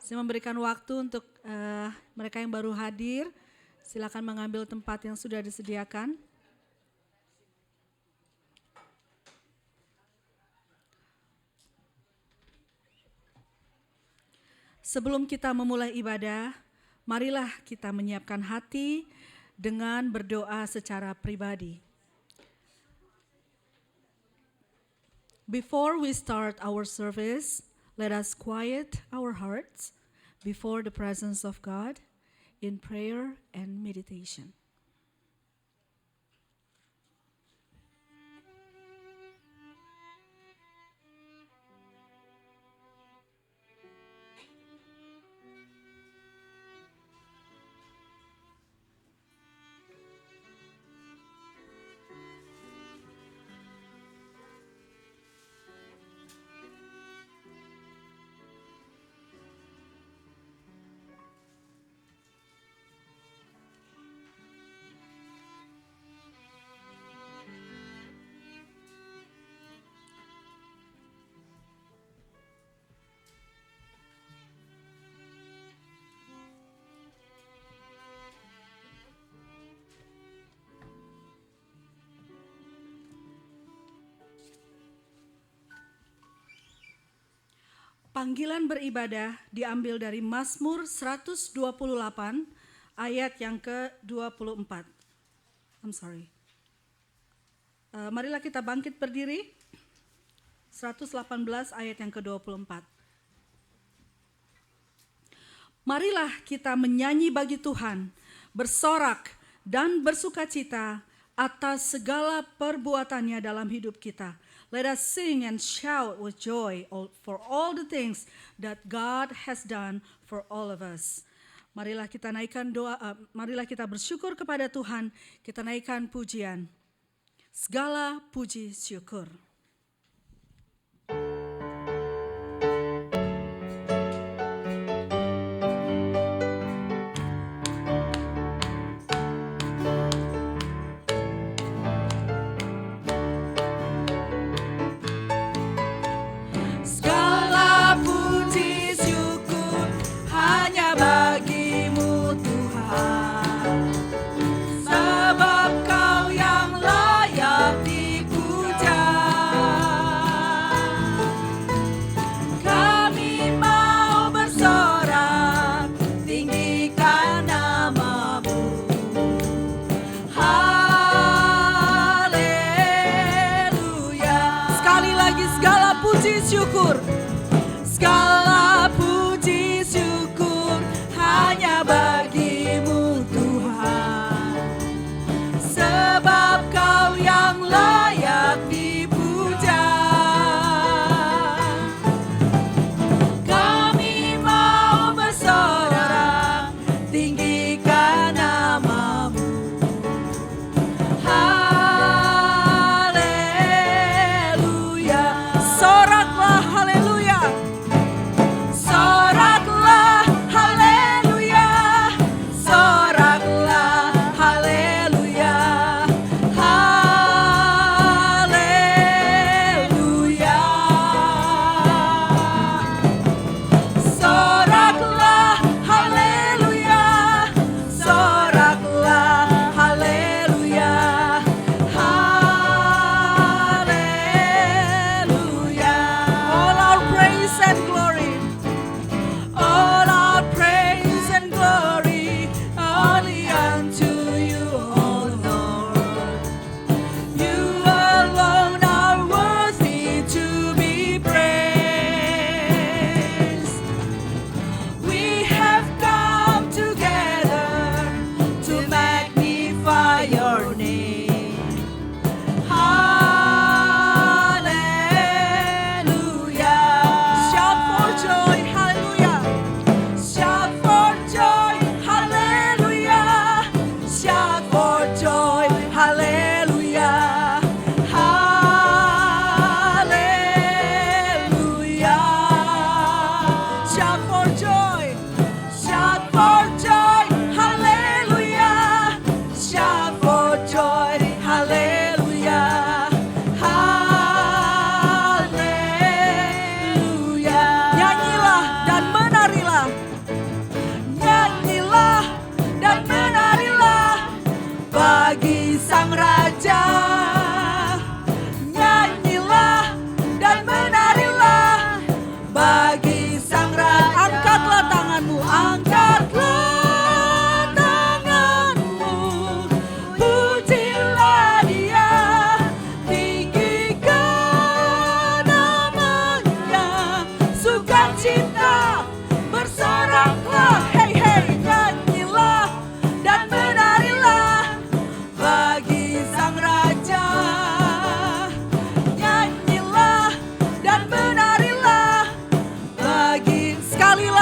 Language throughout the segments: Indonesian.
Saya memberikan waktu untuk mereka yang baru hadir, silakan mengambil tempat yang sudah disediakan. Sebelum kita memulai ibadah, marilah kita menyiapkan hati dengan berdoa secara pribadi. Before we start our service, let us quiet our hearts before the presence of God in prayer and meditation. Panggilan beribadah diambil dari Mazmur 128 ayat yang ke-24. Marilah kita bangkit berdiri. 118 ayat yang ke-24. Marilah kita menyanyi bagi Tuhan, bersorak dan bersukacita atas segala perbuatannya dalam hidup kita. Let us sing and shout with joy for all the things that God has done for all of us. Marilah kita naikkan doa, marilah kita bersyukur kepada Tuhan, kita naikkan pujian. Segala puji syukur. Soraklah haleluya.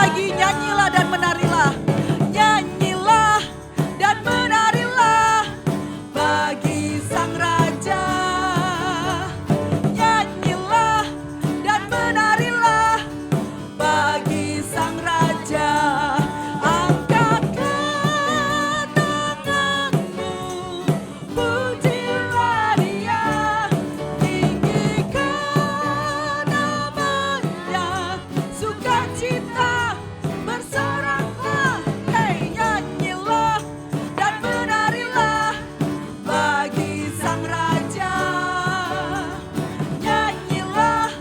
lagi, nyanyilah dan menarilah. Nyanyilah dan menarilah bagi Sang Raja. Nyanyilah dan menarilah bagi Sang Raja. Angkatkan tanganmu, pujilah Dia, tinggikan namanya, sukacita bersoraklah. Hei, nyanyilah dan menarilah bagi Sang Raja. Nyanyilah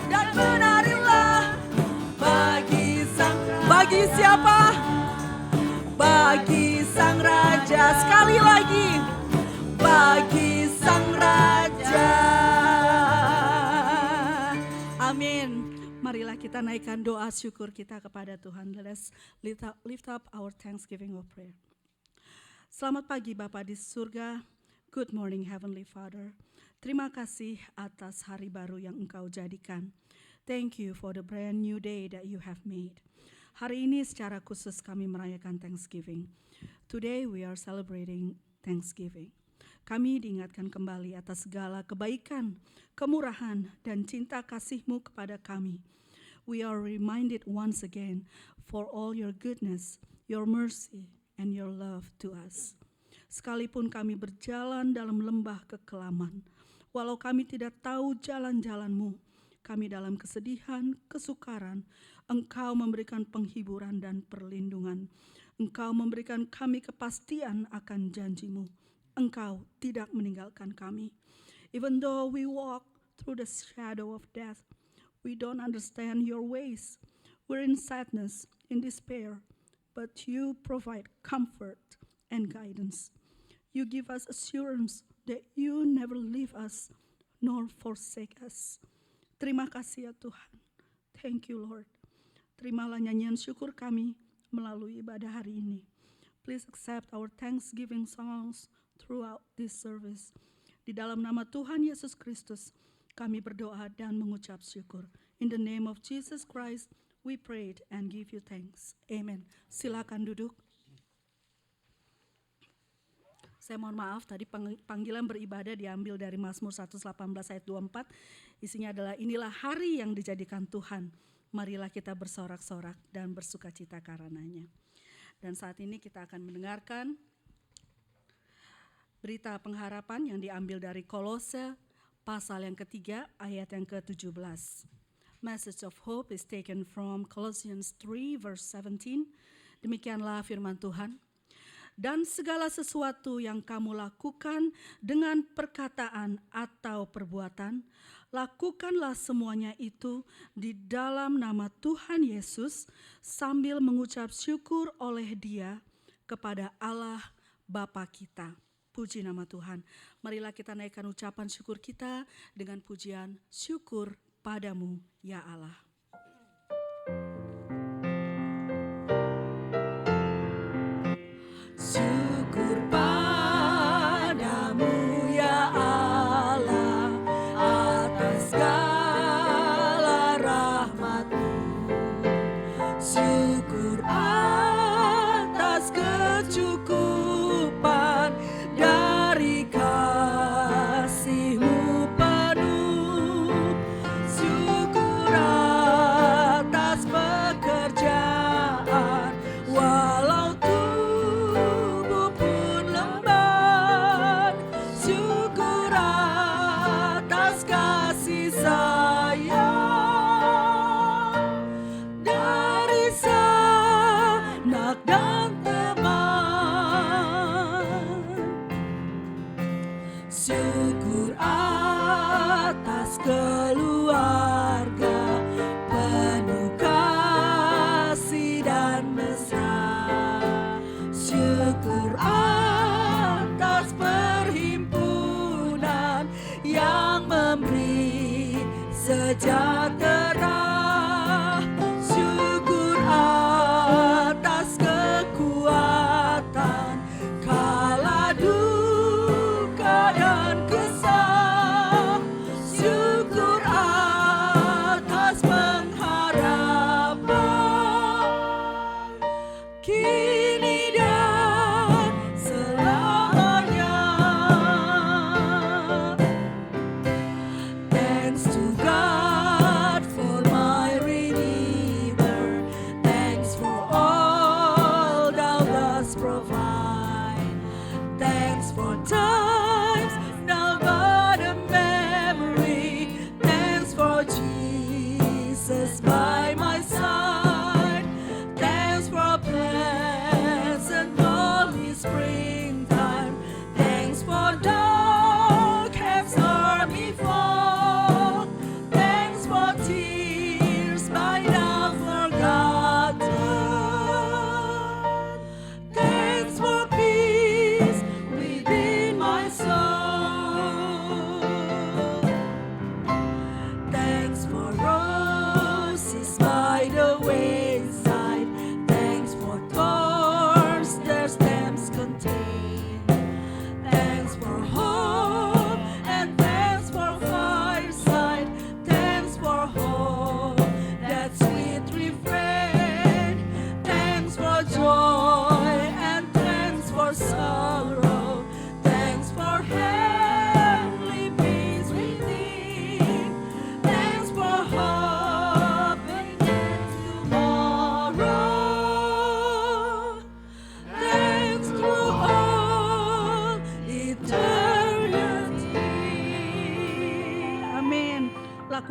dan menarilah bagi siapa? Bagi Sang Raja. Sekali lagi, bagi Sang Raja. Amin. Marilah kita naikkan doa syukur kita kepada Tuhan. Let's lift up our thanksgiving of prayer. Selamat pagi Bapa di surga. Good morning Heavenly Father. Terima kasih atas hari baru yang Engkau jadikan. Thank you for the brand new day that you have made. Hari ini secara khusus kami merayakan Thanksgiving. Today we are celebrating Thanksgiving. Kami diingatkan kembali atas segala kebaikan, kemurahan, dan cinta kasih-Mu kepada kami. We are reminded once again for all your goodness, your mercy, and your love to us. Sekalipun kami berjalan dalam lembah kekelaman, walau kami tidak tahu jalan-jalan-Mu, kami dalam kesedihan, kesukaran, Engkau memberikan penghiburan dan perlindungan. Engkau memberikan kami kepastian akan janji-Mu. Engkau tidak meninggalkan kami. Even though we walk through the shadow of death, we don't understand your ways. We're in sadness, in despair, but you provide comfort and guidance. You give us assurance that you never leave us nor forsake us. Terima kasih ya Tuhan. Thank you Lord. Terimalah nyanyian syukur kami melalui ibadah hari ini. Please accept our thanksgiving songs throughout this service. Di dalam nama Tuhan Yesus Kristus, kami berdoa dan mengucap syukur. In the name of Jesus Christ, we prayed and give you thanks. Amen. Silakan duduk. Saya mohon maaf, tadi panggilan beribadah diambil dari Mazmur 118 ayat 24. Isinya adalah inilah hari yang dijadikan Tuhan. Marilah kita bersorak-sorak dan bersukacita karenanya. Dan saat ini kita akan mendengarkan berita pengharapan yang diambil dari Kolose pasal yang ketiga ayat yang ke-17. Message of hope is taken from Colossians 3 verse 17. Demikianlah firman Tuhan. Dan segala sesuatu yang kamu lakukan dengan perkataan atau perbuatan, lakukanlah semuanya itu di dalam nama Tuhan Yesus sambil mengucap syukur oleh Dia kepada Allah Bapa kita. Puji nama Tuhan. Marilah kita naikkan ucapan syukur kita dengan pujian syukur padamu ya Allah. Syukur padamu ya Allah atas segala rahmat-Mu. Syukur atas kecukupan dari kasih-Mu penuh. Syukur atas pekerjaan walau tubuh pun lemah. Syukur atas kasih sayang dari Sang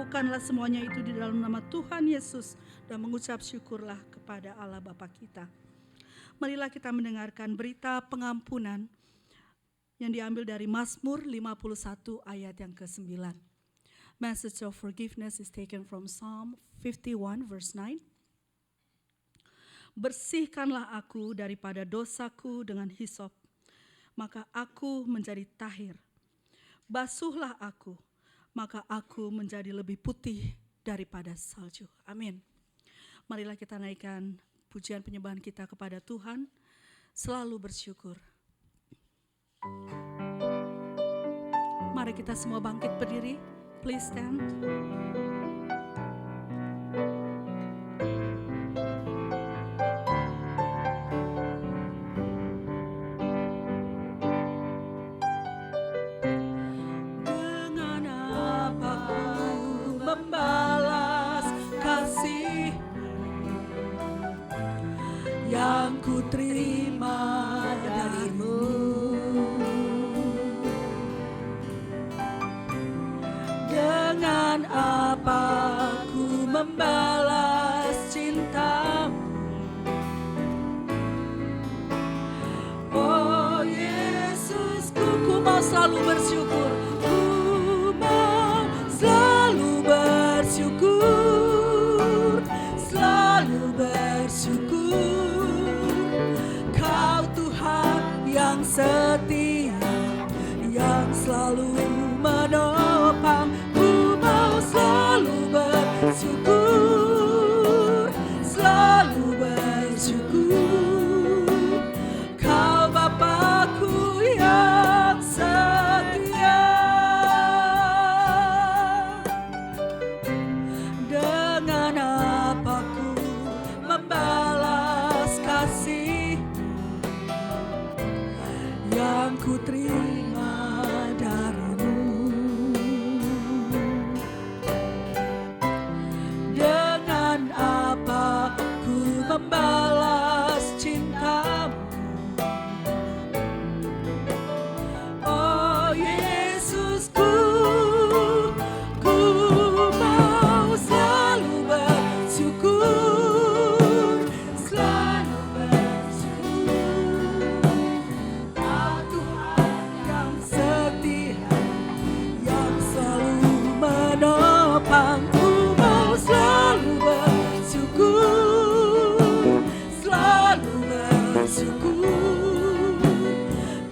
lakukanlah semuanya itu di dalam nama Tuhan Yesus dan mengucap syukurlah kepada Allah Bapa kita. Marilah kita mendengarkan berita pengampunan yang diambil dari Mazmur 51 ayat yang ke-9. Message of forgiveness is taken from Psalm 51 verse 9. Bersihkanlah aku daripada dosaku dengan hisop, maka aku menjadi tahir. Basuhlah aku, maka aku menjadi lebih putih daripada salju. Amin. Marilah kita naikkan pujian penyembahan kita kepada Tuhan, selalu bersyukur. Mari kita semua bangkit berdiri. Please stand. Yang ku terima darimu, dengan apa ku membalas cintamu. Oh Yesusku, ku mau selalu bersyukur, ku mau selalu bersyukur, selalu bersyukur. Yang setia, yang selalu menopang, ku mau selalu bersyukur, selalu bersyukur. Kau Bapakku yang setia, dengan apa ku membalas kasih yang ku terima darimu. Dengan apa ku membalas cintamu. Oh Yesusku, ku mau selalu bersyukur, selalu bersyukur. Ku mau selalu bersyukur, selalu bersyukur.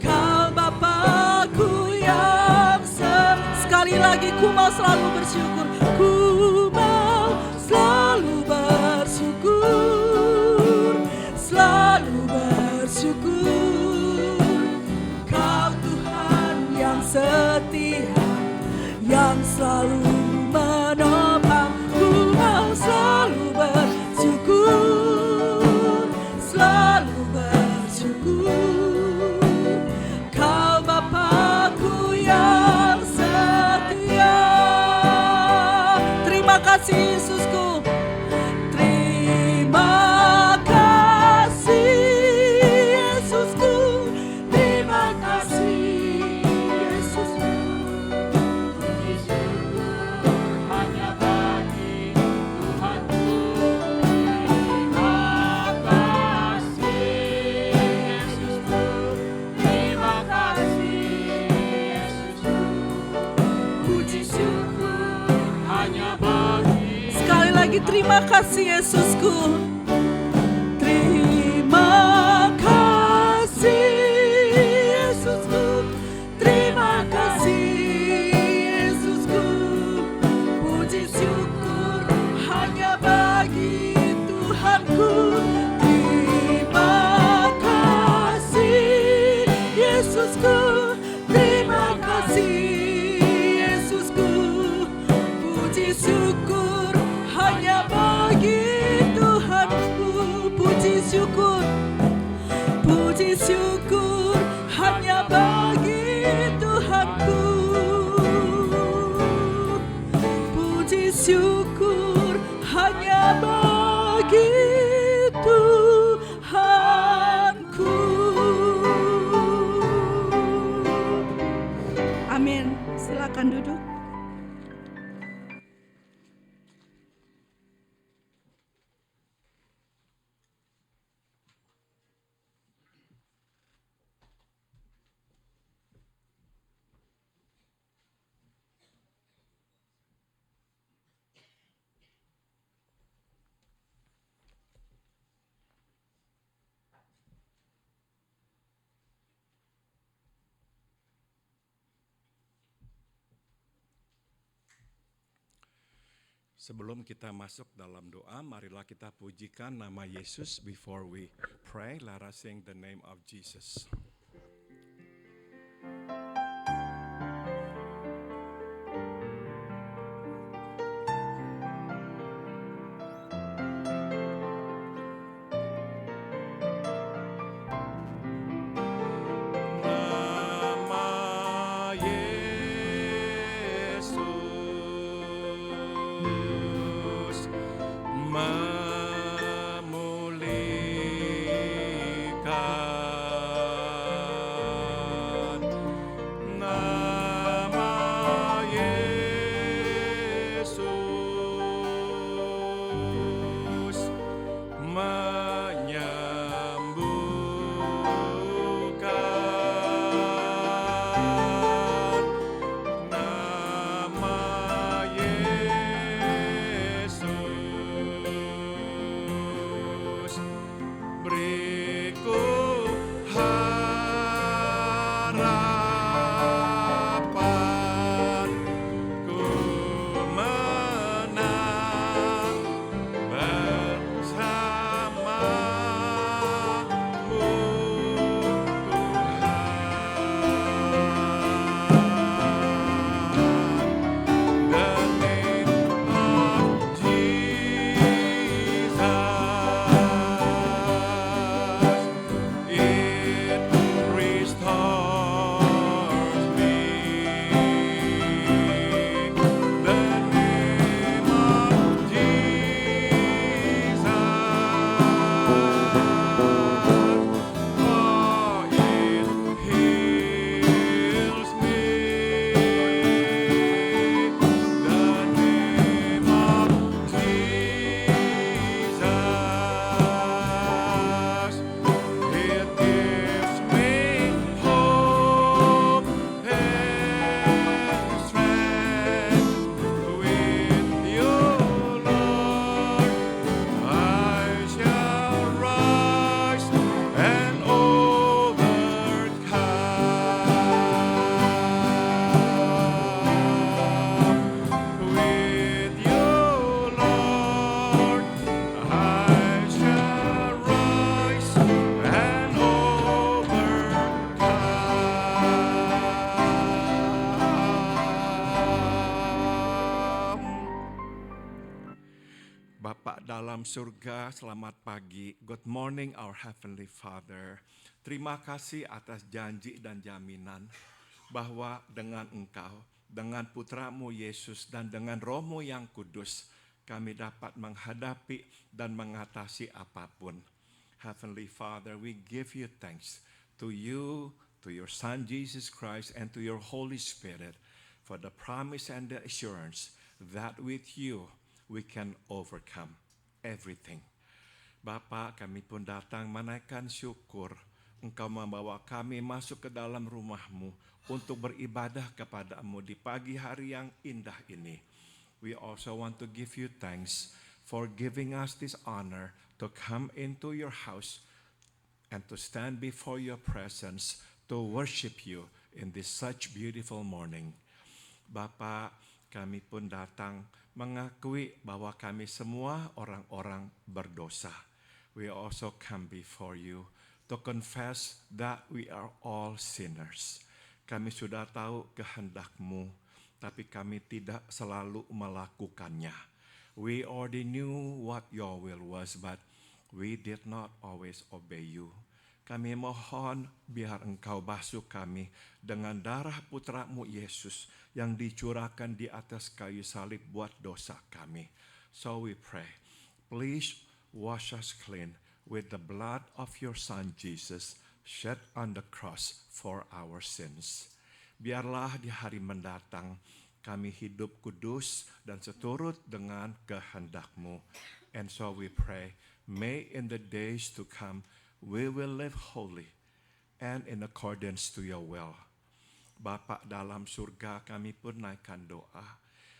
Kau Bapakku yang sekali lagi ku mau selalu bersyukur, ku mau selalu bersyukur, selalu bersyukur. Kau Tuhan yang setia, yang selalu menopang, ku mau selalu bersyukur, selalu bersyukur. Kau Bapakku yang setia. Terima kasih Yesusku, terima kasih Yesusku, terima kasih Yesusku. Terima kasih Yesusku, terima kasih Yesusku, terima kasih Yesusku. Puji syukur hanya bagi Tuhanku. Terima kasih Yesusku, terima kasih Yesusku. Puji syukur hanya bagi Tuhanku. Puji syukur, puji syukur hanya bagi Tuhanku. Puji syukur hanya bagi Tuhanku. Amin. Silakan duduk. Sebelum kita masuk dalam doa, marilah kita pujikan nama Yesus. Before we pray, let us sing the name of Jesus. Bapa dalam surga, selamat pagi. Good morning, our Heavenly Father. Terima kasih atas janji dan jaminan bahwa dengan Engkau, dengan Putramu Yesus, dan dengan Roh-Mu yang kudus, kami dapat menghadapi dan mengatasi apapun. Heavenly Father, we give you thanks to you, to your Son Jesus Christ, and to your Holy Spirit for the promise and the assurance that with you, we can overcome everything. Bapa, kami pun datang menaikkan syukur Engkau membawa kami masuk ke dalam rumah-Mu untuk beribadah kepada-Mu di pagi hari yang indah ini. We also want to give you thanks for giving us this honor to come into your house and to stand before your presence to worship you in this such beautiful morning. Bapa, kami pun datang mengakui bahwa kami semua orang-orang berdosa. We also come before you to confess that we are all sinners. Kami sudah tahu kehendak-Mu, tapi kami tidak selalu melakukannya. We already knew what your will was, but we did not always obey you. Kami mohon biar Engkau basuh kami dengan darah Putra-Mu Yesus yang dicurahkan di atas kayu salib buat dosa kami. So we pray, please wash us clean with the blood of your Son Jesus shed on the cross for our sins. Biarlah di hari mendatang kami hidup kudus dan seturut dengan kehendak-Mu. And so we pray, may in the days to come we will live holy and in accordance to your will. Bapa dalam surga, kami pun naikkan doa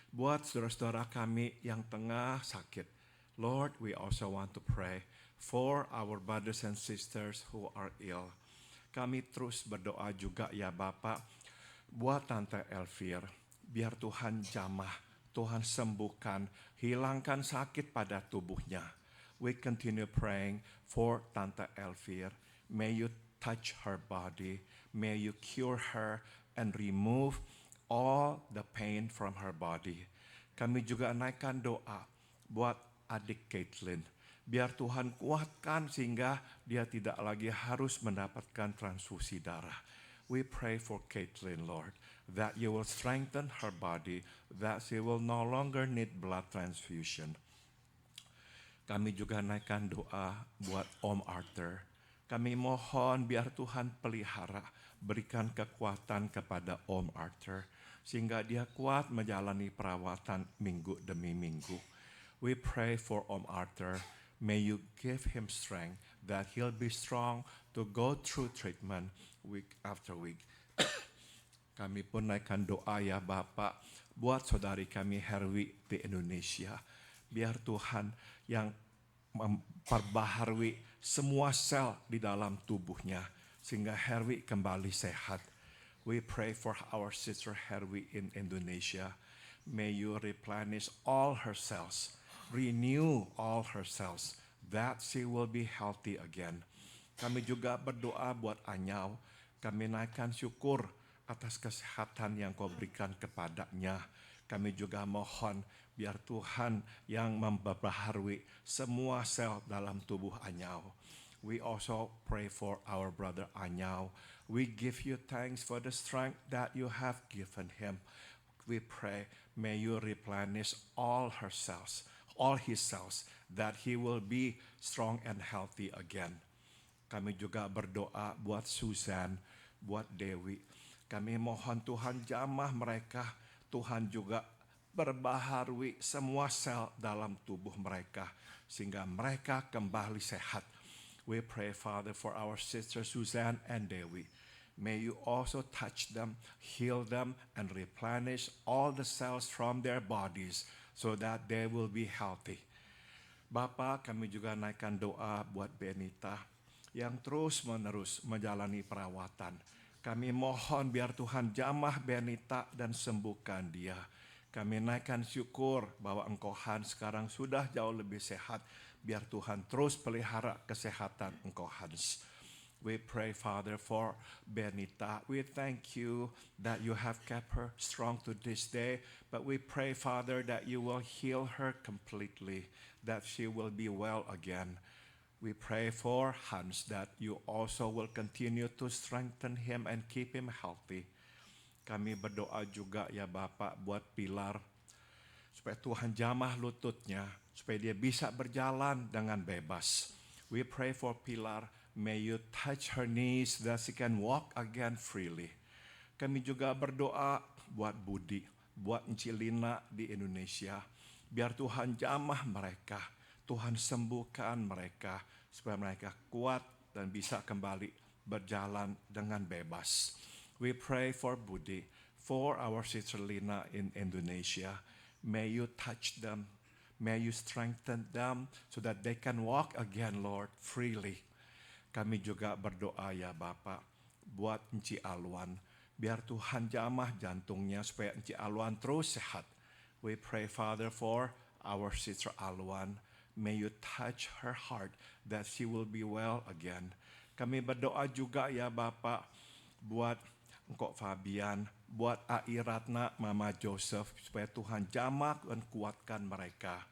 buat saudara-saudara kami yang tengah sakit. Lord, we also want to pray for our brothers and sisters who are ill. Kami terus berdoa juga ya Bapa buat Tante Elvir. Biar Tuhan jamah Tuhan sembuhkan, hilangkan sakit pada tubuhnya. We continue praying for Tante Elvir. May you touch her body. May you cure her and remove all the pain from her body. Kami juga naikkan doa buat adik Caitlin. Biar Tuhan kuatkan sehingga dia tidak lagi harus mendapatkan transfusi darah. We pray for Caitlin, Lord, that you will strengthen her body, that she will no longer need blood transfusion. Kami juga naikkan doa buat Om Arthur. Kami mohon biar Tuhan pelihara, berikan kekuatan kepada Om Arthur, sehingga dia kuat menjalani perawatan minggu demi minggu. We pray for Om Arthur. May you give him strength, that he'll be strong to go through treatment week after week. Kami pun naikkan doa ya Bapak, buat saudari kami Herwi di Indonesia. Biar Tuhan yang memperbaharui semua sel di dalam tubuhnya, sehingga Herwi kembali sehat. We pray for our sister Herwi in Indonesia. May you replenish all her cells, renew all her cells, that she will be healthy again. Kami juga berdoa buat Anyau. Kami naikkan syukur atas kesehatan yang kau berikan kepadanya. Kami juga mohon biar Tuhan yang memperbaharui semua sel dalam tubuh Anyau. We also pray for our brother Anyau. We give you thanks for the strength that you have given him. We pray, may you replenish all her cells, all his cells, that he will be strong and healthy again. Kami juga berdoa buat Susan, buat Dewi. Kami mohon Tuhan jamah mereka, Tuhan juga berbaharui semua sel dalam tubuh mereka, sehingga mereka kembali sehat. We pray, Father, for our sister Susan and Dewi. May you also touch them, heal them, and replenish all the cells from their bodies so that they will be healthy. Bapa, kami juga naikkan doa buat Benita yang terus-menerus menjalani perawatan. Kami mohon biar Tuhan jamah Benita dan sembuhkan dia. Kami naikkan syukur bahwa Engkau Hans sekarang sudah jauh lebih sehat. Biar Tuhan terus pelihara kesehatan Engkau Hans. We pray, Father, for Benita. We thank you that you have kept her strong to this day. But we pray, Father, that you will heal her completely, that she will be well again. We pray for Hans, that you also will continue to strengthen him and keep him healthy. Kami berdoa juga ya Bapak buat Pilar, supaya Tuhan jamah lututnya, supaya dia bisa berjalan dengan bebas. We pray for Pilar. May you touch her knees that she can walk again freely. Kami juga berdoa buat Budi, buat Encilina di Indonesia. Biar Tuhan jamah mereka, Tuhan sembuhkan mereka, supaya mereka kuat dan bisa kembali berjalan dengan bebas. We pray for Budi, for our sister Lina in Indonesia. May you touch them, may you strengthen them so that they can walk again, Lord, freely. Kami juga berdoa ya Bapak buat Enci Alwan. Biar Tuhan jamah jantungnya supaya Enci Alwan terus sehat. We pray, Father, for our sister Alwan. May you touch her heart that she will be well again. Kami berdoa juga ya Bapak buat Engkau Fabian, buat Ai Ratna, Mama Joseph, supaya Tuhan jamah dan kuatkan mereka.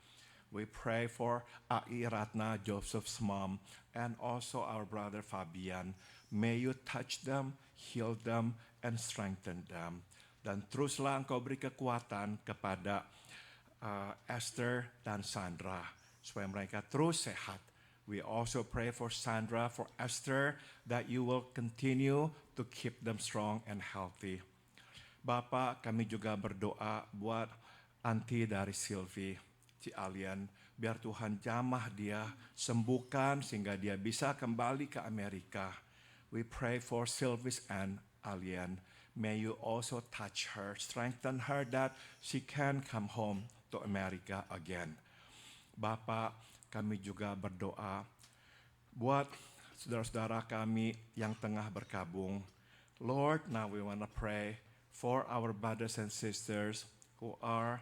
We pray for Ai Ratna, Joseph's mom, and also our brother Fabian. May you touch them, heal them, and strengthen them. Dan teruslah Engkau beri kekuatan kepada Esther dan Sandra, supaya mereka terus sehat. We also pray for Sandra, for Esther, that you will continue to keep them strong and healthy. Bapak, kami juga berdoa buat anti dari Sylvie, Ci Alien, biar Tuhan jamah dia, sembuhkan sehingga dia bisa kembali ke Amerika. We pray for Sylvie's and Alien. May you also touch her, strengthen her that she can come home to America again. Bapak, kami juga berdoa buat saudara-saudara kami yang tengah berkabung. Lord, now we want to pray for our brothers and sisters who are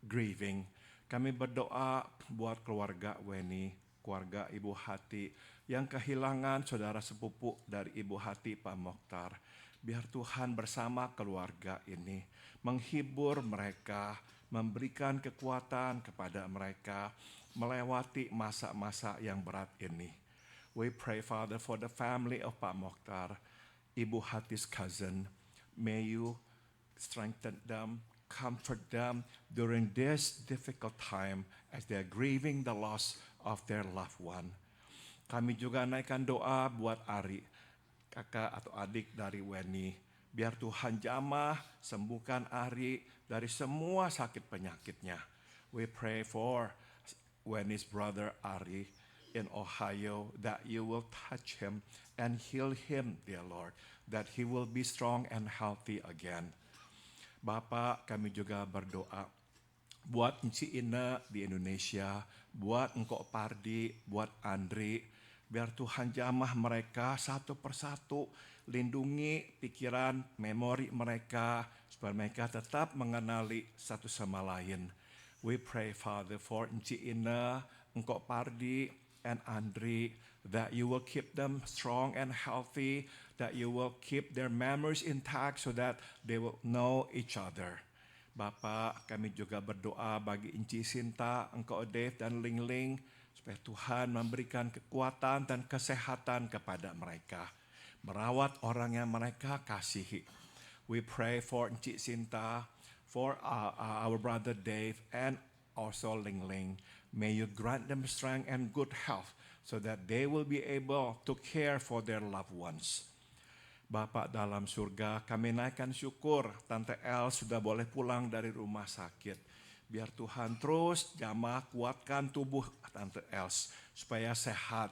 grieving. Kami berdoa buat keluarga Weni, keluarga Ibu Hati yang kehilangan saudara sepupu dari Ibu Hati Pak Mokhtar. Biar Tuhan bersama keluarga ini menghibur mereka, memberikan kekuatan kepada mereka melewati masa-masa yang berat ini. We pray, Father, for the family of Pak Mokhtar, Ibu Hati's cousin. May you strengthen them, comfort them during this difficult time as they are grieving the loss of their loved one. Kami juga naikkan doa buat Ari, kakak atau adik dari Weni. Biar Tuhan jamah sembuhkan Ari dari semua sakit penyakitnya. We pray for Weni's brother Ari in Ohio, that you will touch him and heal him, dear Lord, that he will be strong and healthy again. Bapak, kami juga berdoa buat Nci Ina di Indonesia, buat Engkok Pardi, buat Andri, biar Tuhan jamah mereka satu persatu, lindungi pikiran, memori mereka, supaya mereka tetap mengenali satu sama lain. We pray, Father, for Nci Ina, Engkok Pardi, and Andri, that you will keep them strong and healthy, that you will keep their memories intact so that they will know each other. Bapak, kami juga berdoa bagi Inci Sinta, Engkau Dave, dan Ling Ling, supaya Tuhan memberikan kekuatan dan kesehatan kepada mereka, merawat orang yang mereka kasihi. We pray for Inci Sinta, for our brother Dave, and also Ling Ling. May you grant them strength and good health so that they will be able to care for their loved ones. Bapak dalam surga, kami naikkan syukur Tante El sudah boleh pulang dari rumah sakit. Biar Tuhan terus jamah kuatkan tubuh Tante Els supaya sehat.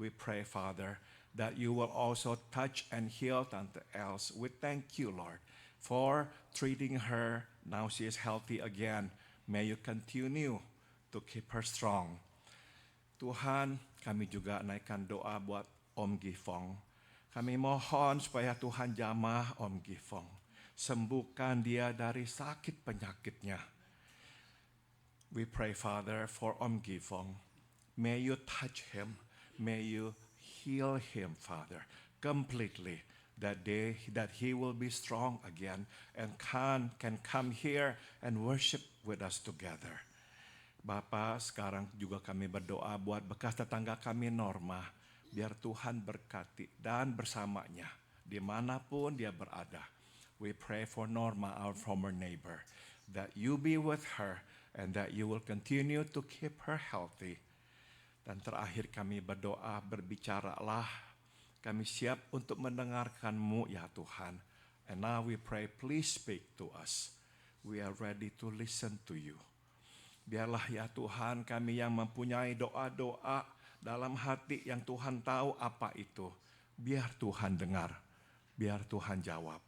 We pray, Father, that you will also touch and heal Tante Els. We thank you, Lord, for treating her. Now she is healthy again. May you continue to keep her strong. Tuhan, kami juga naikkan doa buat Om Gifong. Kami mohon supaya Tuhan jamah Om Gifong. Sembuhkan dia dari sakit penyakitnya. We pray, Father, for Om Gifong. May you touch him. May you heal him, Father, completely. That he will be strong again and can come here and worship with us together. Bapak, sekarang juga kami berdoa buat bekas tetangga kami Norma. Biar Tuhan berkati dan bersamanya dimanapun dia berada. We pray for Norma, our former neighbor, that you be with her and that you will continue to keep her healthy. Dan terakhir kami berdoa, berbicaralah. Kami siap untuk mendengarkan-Mu ya Tuhan. And now we pray, please speak to us. We are ready to listen to you. Biarlah ya Tuhan kami yang mempunyai doa-doa dalam hati yang Tuhan tahu apa itu. Biar Tuhan dengar, biar Tuhan jawab.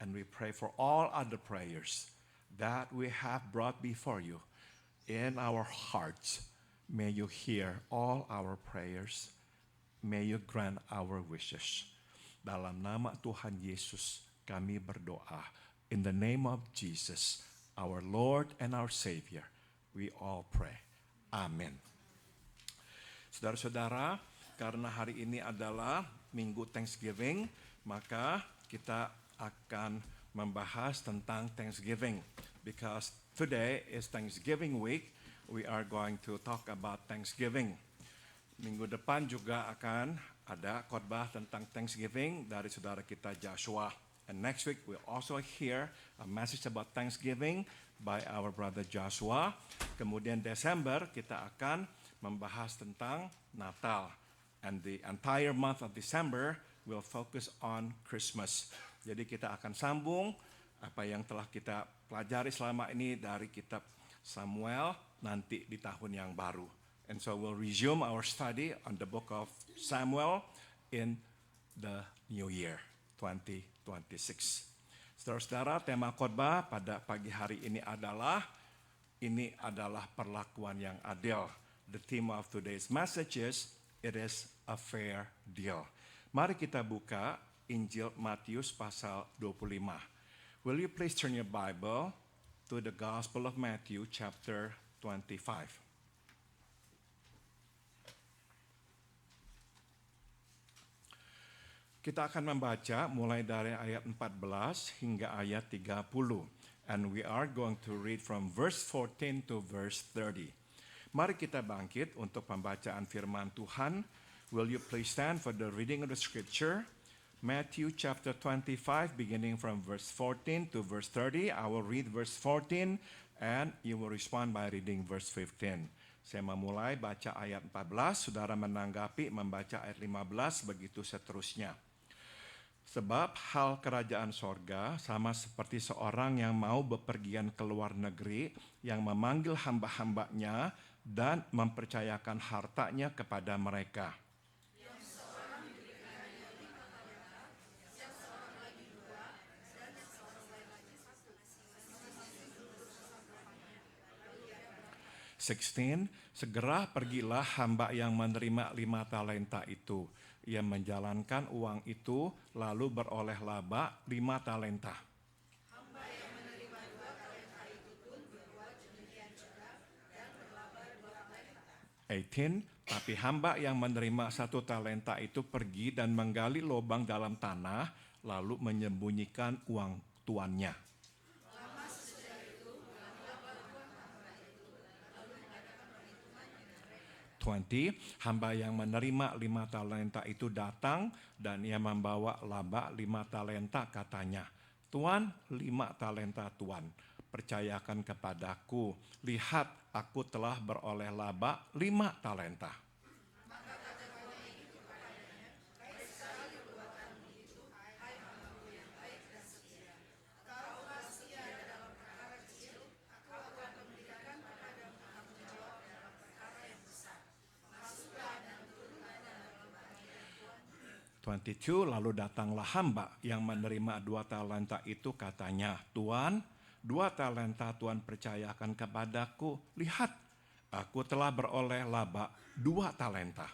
And we pray for all other prayers that we have brought before you in our hearts. May you hear all our prayers. May you grant our wishes. Dalam nama Tuhan Yesus kami berdoa. In the name of Jesus, our Lord and our Savior, we all pray. Amin. Saudara-saudara, karena hari ini adalah Minggu Thanksgiving, maka kita akan membahas tentang Thanksgiving. Because today is Thanksgiving week, we are going to talk about Thanksgiving. Minggu depan juga akan ada khotbah tentang Thanksgiving dari saudara kita Joshua. And next week we'll also hear a message about Thanksgiving by our brother Joshua. Kemudian Desember kita akan membahas tentang Natal. And the entire month of December will focus on Christmas. Jadi kita akan sambung apa yang telah kita pelajari selama ini dari kitab Samuel nanti di tahun yang baru. And so we'll resume our study on the book of Samuel in the new year, 2026. Saudara-saudara, tema khotbah pada pagi hari ini adalah perlakuan yang adil. The theme of today's message is, it is a fair deal. Mari kita buka Injil Matius pasal 25. Will you please turn your Bible to the Gospel of Matthew chapter 25. Kita akan membaca mulai dari ayat 14 hingga ayat 30. And we are going to read from verse 14 to verse 30. Mari kita bangkit untuk pembacaan firman Tuhan. Will you please stand for the reading of the scripture? Matthew chapter 25 beginning from verse 14 to verse 30. I will read verse 14 and you will respond by reading verse 15. Saya memulai baca ayat 14, saudara menanggapi membaca ayat 15, begitu seterusnya. Sebab hal kerajaan sorga sama seperti seorang yang mau bepergian ke luar negeri, yang memanggil hamba-hambanya dan mempercayakan hartanya kepada mereka. Segera pergilah hamba yang menerima 5 talenta itu. Ia menjalankan uang itu, lalu beroleh laba 5 talenta. Hamba yang menerima 2 talenta itu pun berbuat demikian juga dan berlaba 2 talenta. Tapi hamba yang menerima 1 talenta itu pergi dan menggali lubang dalam tanah, lalu menyembunyikan uang tuannya. Hamba yang menerima 5 talenta itu datang dan ia membawa laba 5 talenta, katanya, Tuan, 5 talenta Tuan, percayakan kepadaku, lihat aku telah beroleh laba 5 talenta. Lalu datanglah hamba yang menerima 2 talenta itu, katanya, Tuan, 2 talenta Tuan percayakan kepadaku, lihat aku telah beroleh laba 2 talenta.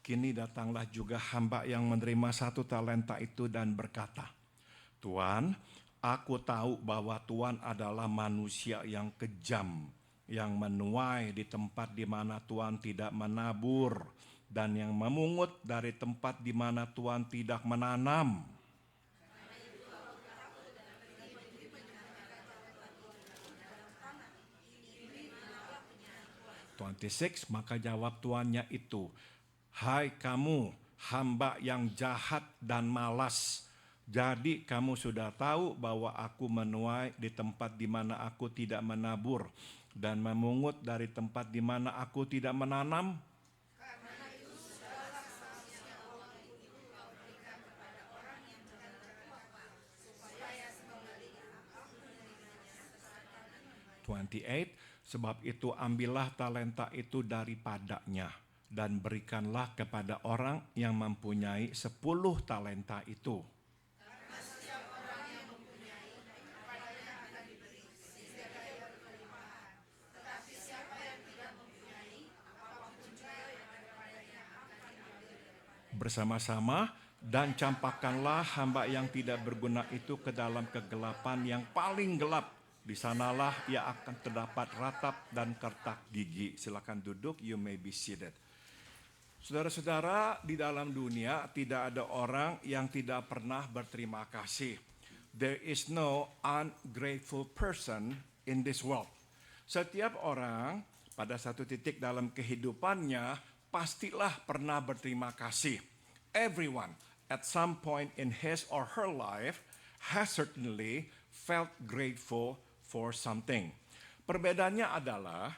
Kini datanglah juga hamba yang menerima 1 talenta itu dan berkata, Tuan, aku tahu bahwa Tuan adalah manusia yang kejam, yang menuai di tempat di mana Tuan tidak menabur, dan yang memungut dari tempat di mana Tuan tidak menanam. Maka jawab tuannya itu, hai kamu, hamba yang jahat dan malas. Jadi kamu sudah tahu bahwa aku menuai di tempat di mana aku tidak menabur dan memungut dari tempat di mana aku tidak menanam. Sebab itu ambillah talenta itu daripadanya dan berikanlah kepada orang yang mempunyai 10 talenta itu. Karena setiap orang yang mempunyai, kepadanya akan diberi, sehingga daya berkelimpahan. Tetapi siapa yang tidak mempunyai, apapun juga yang ada padanya akan diambil. Bersama-sama dan campakkanlah hamba yang tidak berguna itu ke dalam kegelapan yang paling gelap. Di sanalah ia akan terdapat ratap dan kertak gigi. Silakan duduk, you may be seated. Saudara-saudara, di dalam dunia tidak ada orang yang tidak pernah berterima kasih. There is no ungrateful person in this world. Setiap orang pada satu titik dalam kehidupannya pastilah pernah berterima kasih. Everyone at some point in his or her life has certainly felt grateful for something. Perbedaannya adalah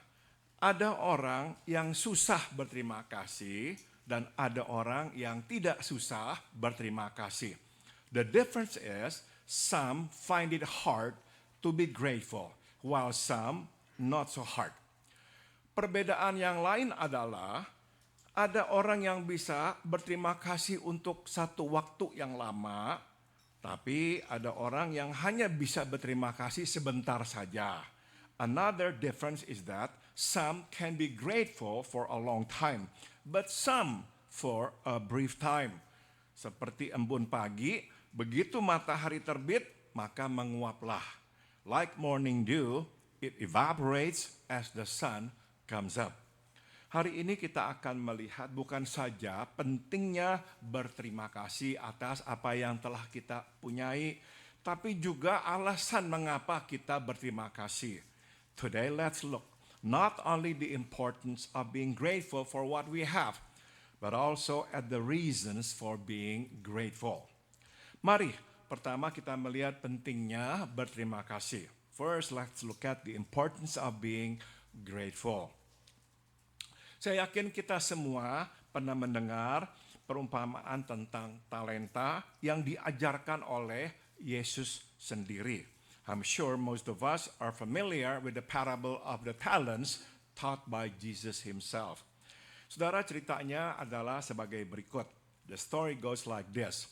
ada orang yang susah berterima kasih dan ada orang yang tidak susah berterima kasih. The difference is some find it hard to be grateful while some not so hard. Perbedaan yang lain adalah Ada orang yang bisa berterima kasih untuk satu waktu yang lama, tapi ada orang yang hanya bisa berterima kasih sebentar saja. Another difference is that some can be grateful for a long time, but some for a brief time. Seperti embun pagi, begitu matahari terbit, maka menguaplah. Like morning dew, it evaporates as the sun comes up. Hari ini kita akan melihat bukan saja pentingnya berterima kasih atas apa yang telah kita punyai, tapi juga alasan mengapa kita berterima kasih. Today let's look not only the importance of being grateful for what we have, but also at the reasons for being grateful. Mari, pertama kita melihat pentingnya berterima kasih. First, let's look at the importance of being grateful. Saya yakin kita semua pernah mendengar perumpamaan tentang talenta yang diajarkan oleh Yesus sendiri. I'm sure most of us are familiar with the parable of the talents taught by Jesus himself. Saudara, ceritanya adalah sebagai berikut. The story goes like this.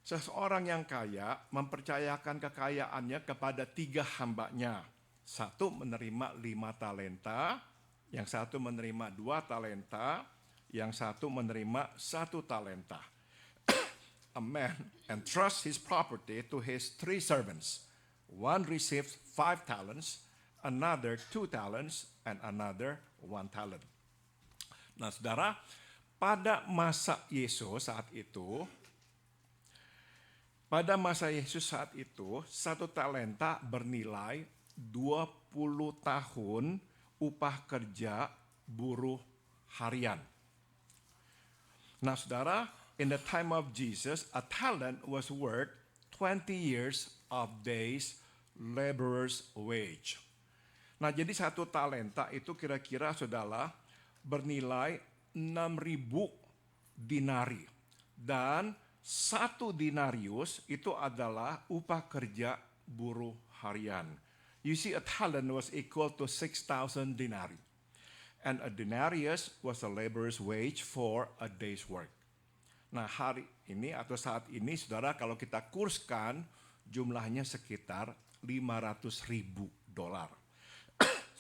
Seseorang yang kaya mempercayakan kekayaannya kepada 3 hambanya. Satu menerima 5 talenta, yang satu menerima 2 talenta, yang satu menerima 1 talenta. A man entrusts his property to his 3 servants. One receives 5 talents, another 2 talents, and another 1 talent. Nah, saudara, pada masa Yesus saat itu, 1 talenta bernilai 20 tahun upah kerja buruh harian. Nah, saudara, in the time of Jesus, a talent was worth 20 years of days laborer's wage. Nah, jadi 1 talenta itu kira-kira saudara bernilai 6.000 dinari. Dan 1 denarius itu adalah upah kerja buruh harian. You see, a talent was equal to 6,000 denarii. And a denarius was a laborer's wage for a day's work. Nah, hari ini atau saat ini, saudara, kalau kita kurskan, jumlahnya sekitar $500,000.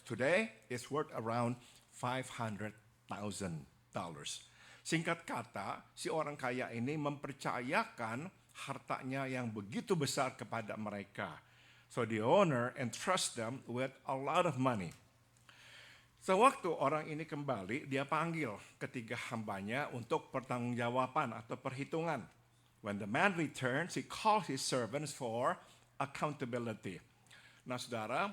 Today, it's worth around $500,000. Singkat kata, si orang kaya ini mempercayakan hartanya yang begitu besar kepada mereka. So the owner entrusts them with a lot of money. Sewaktu orang ini kembali, dia panggil ketiga hambanya untuk pertanggungjawaban atau perhitungan. When the man returns, he calls his servants for accountability. Nah, saudara,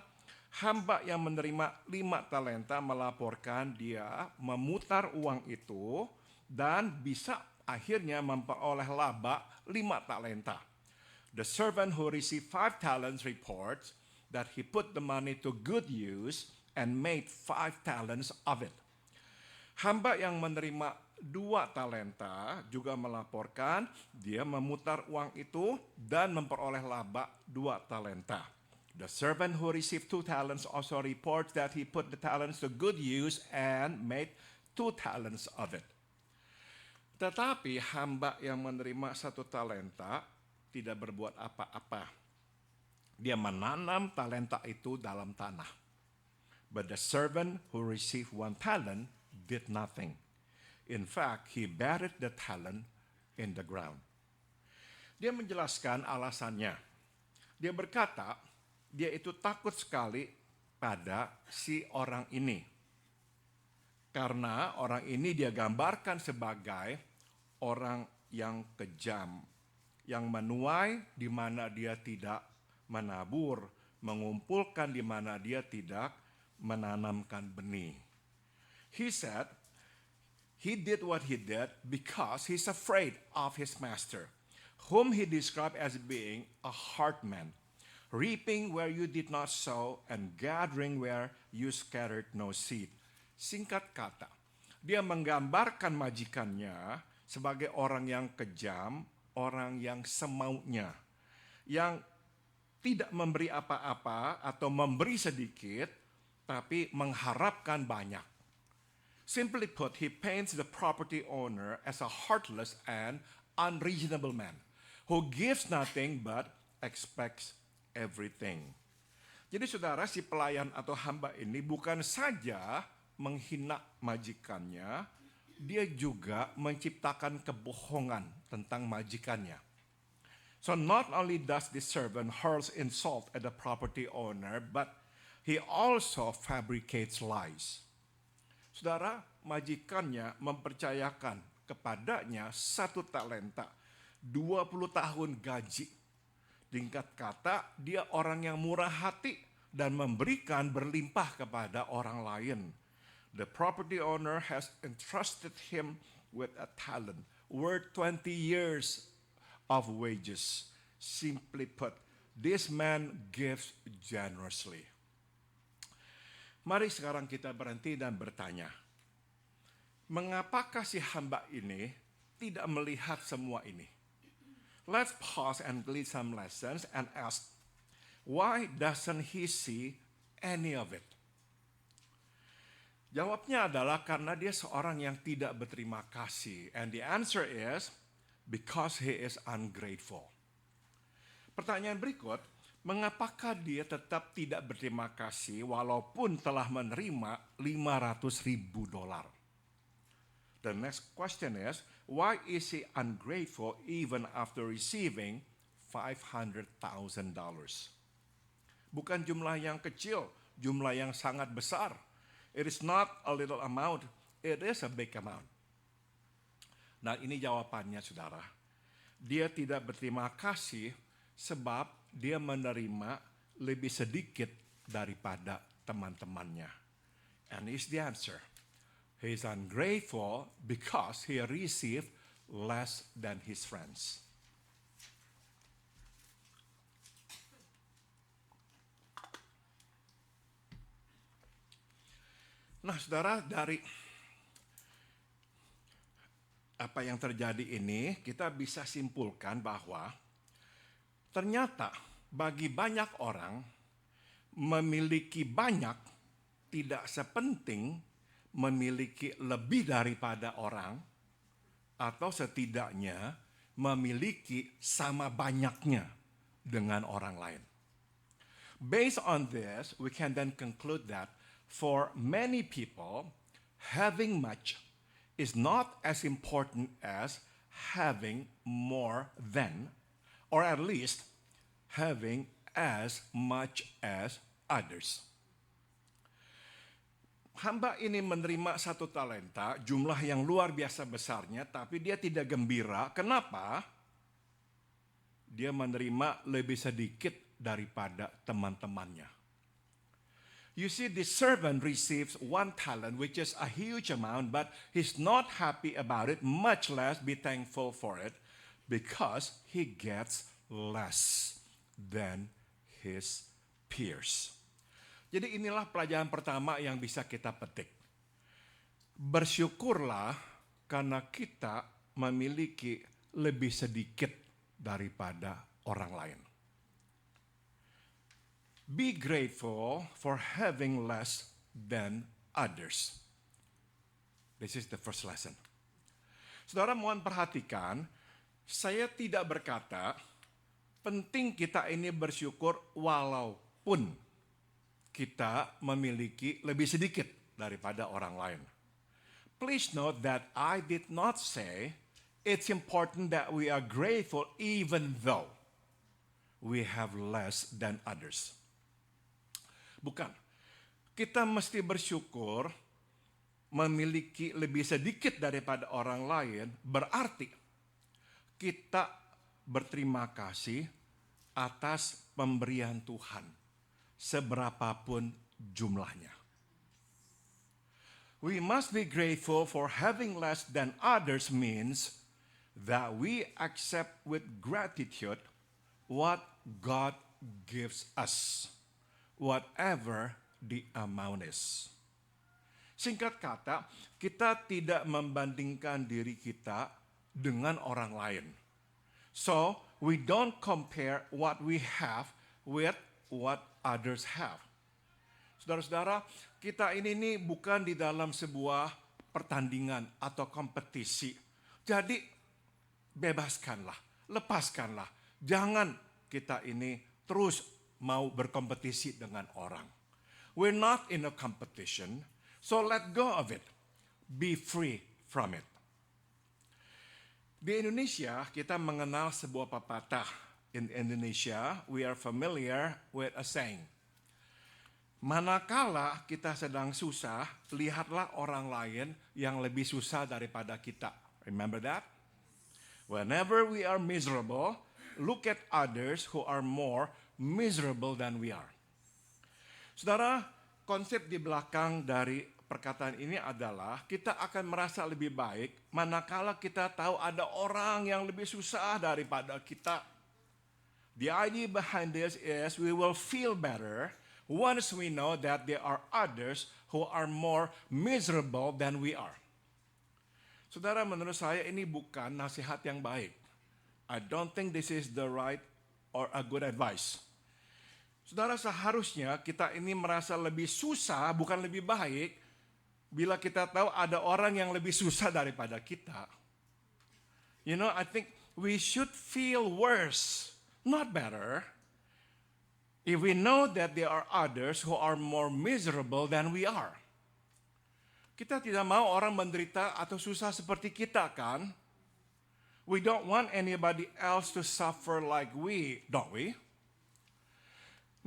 hamba yang menerima 5 talenta melaporkan dia memutar uang itu dan bisa akhirnya memperoleh laba 5 talenta. The servant who received 5 talents reports that he put the money to good use and made 5 talents of it. Hamba yang menerima 2 talenta juga melaporkan dia memutar uang itu dan memperoleh laba 2 talenta. The servant who received 2 talents also reports that he put the talents to good use and made 2 talents of it. Tetapi hamba yang menerima 1 talenta tidak berbuat apa-apa. Dia menanam talenta itu dalam tanah. But the servant who received 1 talent did nothing. In fact, he buried the talent in the ground. Dia menjelaskan alasannya. Dia berkata, dia itu takut sekali pada si orang ini. Karena orang ini dia gambarkan sebagai orang yang kejam, yang menuai di mana dia tidak menabur, mengumpulkan di mana dia tidak menanamkan benih. He said, he did what he did because he's afraid of his master, whom he described as being a hard man, reaping where you did not sow and gathering where you scattered no seed. Singkat kata, dia menggambarkan majikannya sebagai orang yang kejam, orang yang semaunya, yang tidak memberi apa-apa atau memberi sedikit, tapi mengharapkan banyak. Simply put, he paints the property owner as a heartless and unreasonable man who gives nothing but expects everything. Jadi saudara, si pelayan atau hamba ini bukan saja menghina majikannya, dia juga menciptakan kebohongan tentang majikannya. So not only does the servant hurls insult at the property owner, but he also fabricates lies. Saudara, majikannya mempercayakan kepadanya 1 talenta, 20 tahun gaji. Singkat kata, dia orang yang murah hati dan memberikan berlimpah kepada orang lain. The property owner has entrusted him with a talent worth 20 years of wages. Simply put, this man gives generously. Mari sekarang kita berhenti dan bertanya, mengapakah si hamba ini tidak melihat semua ini? Let's pause and glean some lessons and ask, why doesn't he see any of it? Jawabnya adalah karena dia seorang yang tidak berterima kasih. And the answer is, because he is ungrateful. Pertanyaan berikut, mengapakah dia tetap tidak berterima kasih walaupun telah menerima $500,000? The next question is, why is he ungrateful even after receiving $500,000? Bukan jumlah yang kecil, jumlah yang sangat besar. It is not a little amount, it is a big amount. Nah, ini jawabannya, saudara. Dia tidak berterima kasih sebab dia menerima lebih sedikit daripada teman-temannya. And is the answer. He is ungrateful because he received less than his friends. Nah, saudara, dari apa yang terjadi ini, kita bisa simpulkan bahwa ternyata bagi banyak orang, memiliki banyak tidak sepenting memiliki lebih daripada orang, atau setidaknya memiliki sama banyaknya dengan orang lain. Based on this, we can then conclude that for many people, having much is not as important as having more than, or at least having as much as others. Hamba ini menerima 1 talenta, jumlah yang luar biasa besarnya, tapi dia tidak gembira. Kenapa? Dia menerima lebih sedikit daripada teman-temannya. You see, the servant receives 1 talent, which is a huge amount, but he's not happy about it, much less be thankful for it, because he gets less than his peers. Jadi inilah pelajaran pertama yang bisa kita petik. Bersyukurlah karena kita memiliki lebih sedikit daripada orang lain. Be grateful for having less than others. This is the first lesson. Saudara, mohon perhatikan, saya tidak berkata penting kita ini bersyukur walaupun kita memiliki lebih sedikit daripada orang lain. Please note that I did not say it's important that we are grateful even though we have less than others. Bukan. Kita mesti bersyukur memiliki lebih sedikit daripada orang lain, berarti kita berterima kasih atas pemberian Tuhan, seberapapun jumlahnya. We must be grateful for having less than others means that we accept with gratitude what God gives us, whatever the amount is. Singkat kata, kita tidak membandingkan diri kita dengan orang lain. So, we don't compare what we have with what others have. Saudara-saudara, kita ini bukan di dalam sebuah pertandingan atau kompetisi. Jadi bebaskanlah, lepaskanlah. Jangan kita ini terus mau berkompetisi dengan orang. We're not in a competition, so let go of it. Be free from it. Di Indonesia, kita mengenal sebuah pepatah. In Indonesia, we are familiar with a saying. Manakala kita sedang susah, lihatlah orang lain yang lebih susah daripada kita. Remember that? Whenever we are miserable, look at others who are more miserable than we are. Saudara, konsep di belakang dari perkataan ini adalah kita akan merasa lebih baik manakala kita tahu ada orang yang lebih susah daripada kita. The idea behind this is we will feel better once we know that there are others who are more miserable than we are. Saudara, menurut saya ini bukan nasihat yang baik. I don't think this is the right or a good advice. Saudara, seharusnya kita ini merasa lebih susah, bukan lebih baik, bila kita tahu ada orang yang lebih susah daripada kita. You know, I think we should feel worse, not better, if we know that there are others who are more miserable than we are. Kita tidak mau orang menderita atau susah seperti kita, kan? We don't want anybody else to suffer like we, don't we?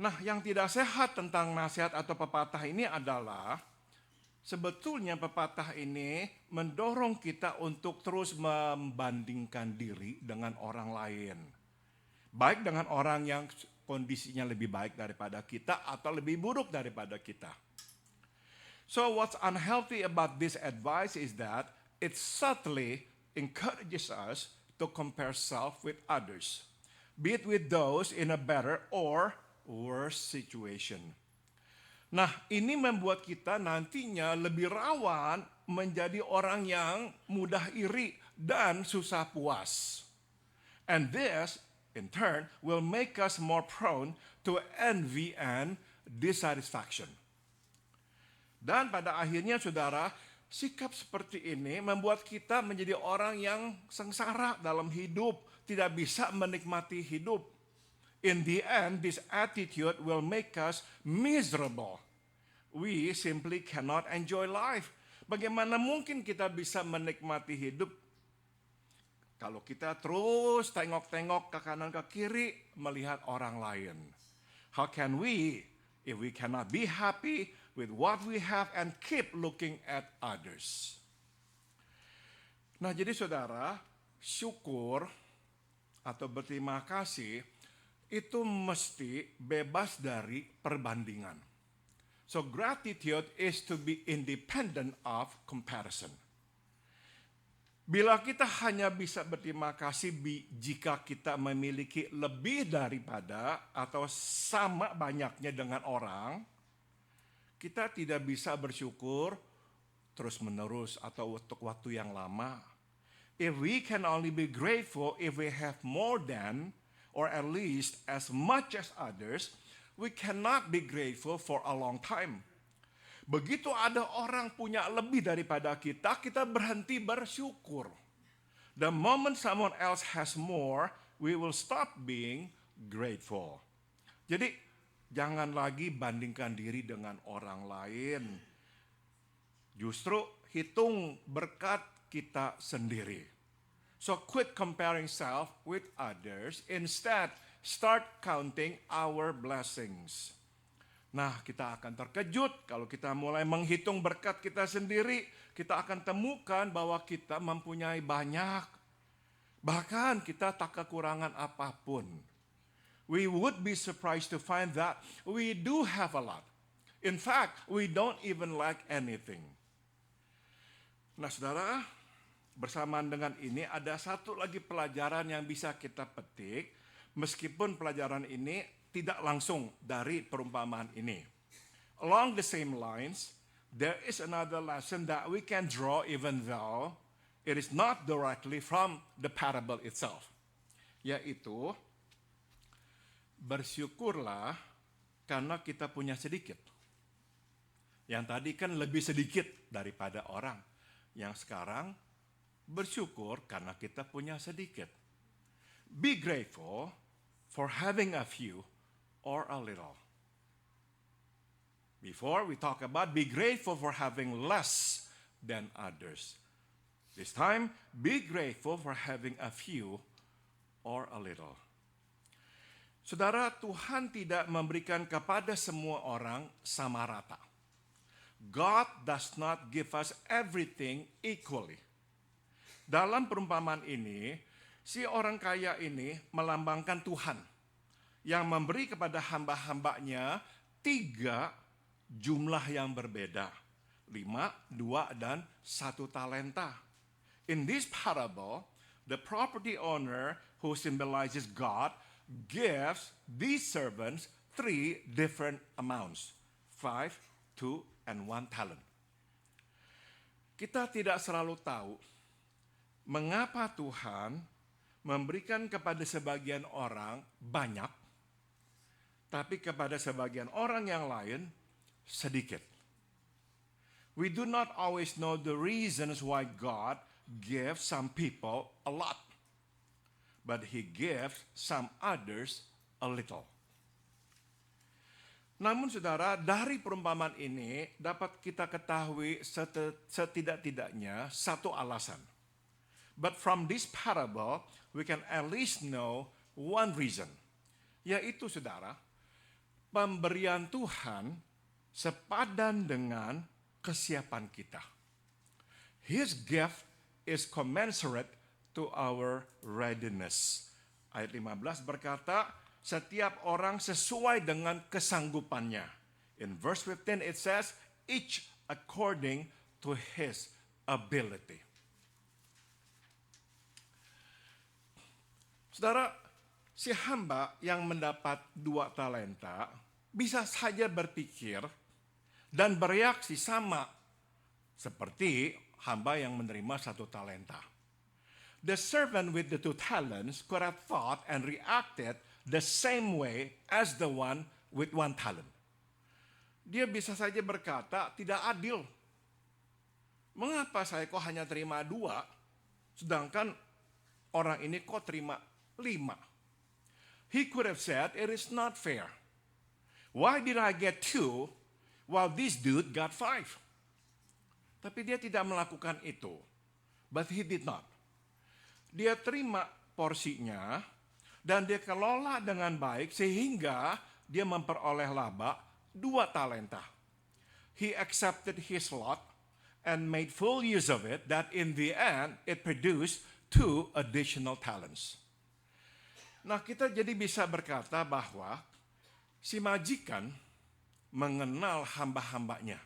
Nah, yang tidak sehat tentang nasihat atau pepatah ini adalah sebetulnya pepatah ini mendorong kita untuk terus membandingkan diri dengan orang lain. Baik dengan orang yang kondisinya lebih baik daripada kita atau lebih buruk daripada kita. So what's unhealthy about this advice is that it subtly encourages us to compare self with others, be it with those in a better or worse situation. Nah, ini membuat kita nantinya lebih rawan menjadi orang yang mudah iri dan susah puas. And this, in turn, will make us more prone to envy and dissatisfaction. Dan pada akhirnya, saudara, sikap seperti ini membuat kita menjadi orang yang sengsara dalam hidup, tidak bisa menikmati hidup. In the end, this attitude will make us miserable. We simply cannot enjoy life. Bagaimana mungkin kita bisa menikmati hidup kalau kita terus tengok-tengok ke kanan ke kiri melihat orang lain? How can we, if we cannot be happy with what we have and keep looking at others? Nah, jadi saudara, syukur atau berterima kasih itu mesti bebas dari perbandingan. So gratitude is to be independent of comparison. Bila kita hanya bisa berterima kasih jika kita memiliki lebih daripada atau sama banyaknya dengan orang, kita tidak bisa bersyukur terus-menerus atau untuk waktu yang lama. If we can only be grateful if we have more than, or at least as much as others, we cannot be grateful for a long time. Begitu ada orang punya lebih daripada kita, kita berhenti bersyukur. The moment someone else has more, we will stop being grateful. Jadi, jangan lagi bandingkan diri dengan orang lain. Justru hitung berkat kita sendiri. So quit comparing self with others. Instead, start counting our blessings. Nah, kita akan terkejut kalau kita mulai menghitung berkat kita sendiri. Kita akan temukan bahwa kita mempunyai banyak. Bahkan kita tak kekurangan apapun. We would be surprised to find that we do have a lot. In fact, we don't even lack anything. Nah, saudara, bersamaan dengan ini ada satu lagi pelajaran yang bisa kita petik, meskipun pelajaran ini tidak langsung dari perumpamaan ini. Along the same lines, there is another lesson that we can draw even though it is not directly from the parable itself. Yaitu, bersyukurlah karena kita punya sedikit. Yang tadi kan lebih sedikit daripada orang. Yang sekarang bersyukur karena kita punya sedikit. Be grateful for having a few or a little. Before we talk about be grateful for having less than others. This time, be grateful for having a few or a little. Saudara, Tuhan tidak memberikan kepada semua orang sama rata. God does not give us everything equally. Dalam perumpamaan ini, si orang kaya ini melambangkan Tuhan yang memberi kepada hamba-hambanya 3 jumlah yang berbeda. 5, 2, dan 1 talenta. In this parable, the property owner who symbolizes God gives these servants 3 different amounts, 5, 2, and 1 talent. Kita tidak selalu tahu mengapa Tuhan memberikan kepada sebagian orang banyak, tapi kepada sebagian orang yang lain sedikit. We do not always know the reasons why God gives some people a lot, but He gives some others a little. Namun saudara, dari perumpamaan ini dapat kita ketahui setidak-tidaknya satu alasan. But from this parable, we can at least know one reason. Yaitu saudara, pemberian Tuhan sepadan dengan kesiapan kita. His gift is commensurate to our readiness. Ayat 15 berkata, setiap orang sesuai dengan kesanggupannya. In verse 15 it says, each according to his ability. Saudara, si hamba yang mendapat 2 talenta bisa saja berpikir dan bereaksi sama seperti hamba yang menerima 1 talenta. The servant with the 2 talents could have thought and reacted the same way as the one with 1 talent. Dia bisa saja berkata, tidak adil. Mengapa saya kok hanya terima 2, sedangkan orang ini kok terima 5? He could have said, it is not fair. Why did I get 2 while this dude got 5? Tapi dia tidak melakukan itu. But he did not. Dia terima porsinya dan dia kelola dengan baik sehingga dia memperoleh laba 2 talenta. He accepted his lot and made full use of it, that in the end it produced 2 additional talents. Nah, kita jadi bisa berkata bahwa si majikan mengenal hamba-hambanya.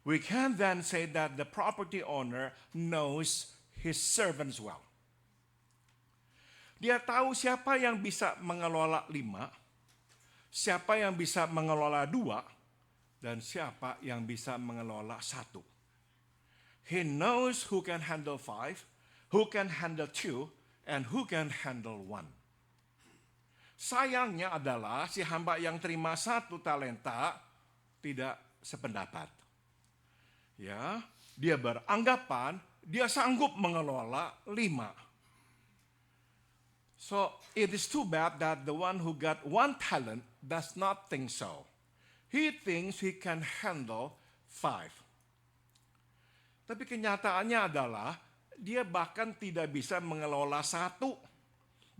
We can then say that the property owner knows his servants well. Dia tahu siapa yang bisa mengelola 5, siapa yang bisa mengelola 2, dan siapa yang bisa mengelola 1. He knows who can handle 5, who can handle 2, and who can handle 1. Sayangnya adalah si hamba yang terima 1 talenta tidak sependapat. Ya, dia beranggapan dia sanggup mengelola 5. So it is too bad that the one who got 1 talent does not think so. He thinks he can handle 5. Tapi kenyataannya adalah dia bahkan tidak bisa mengelola 1.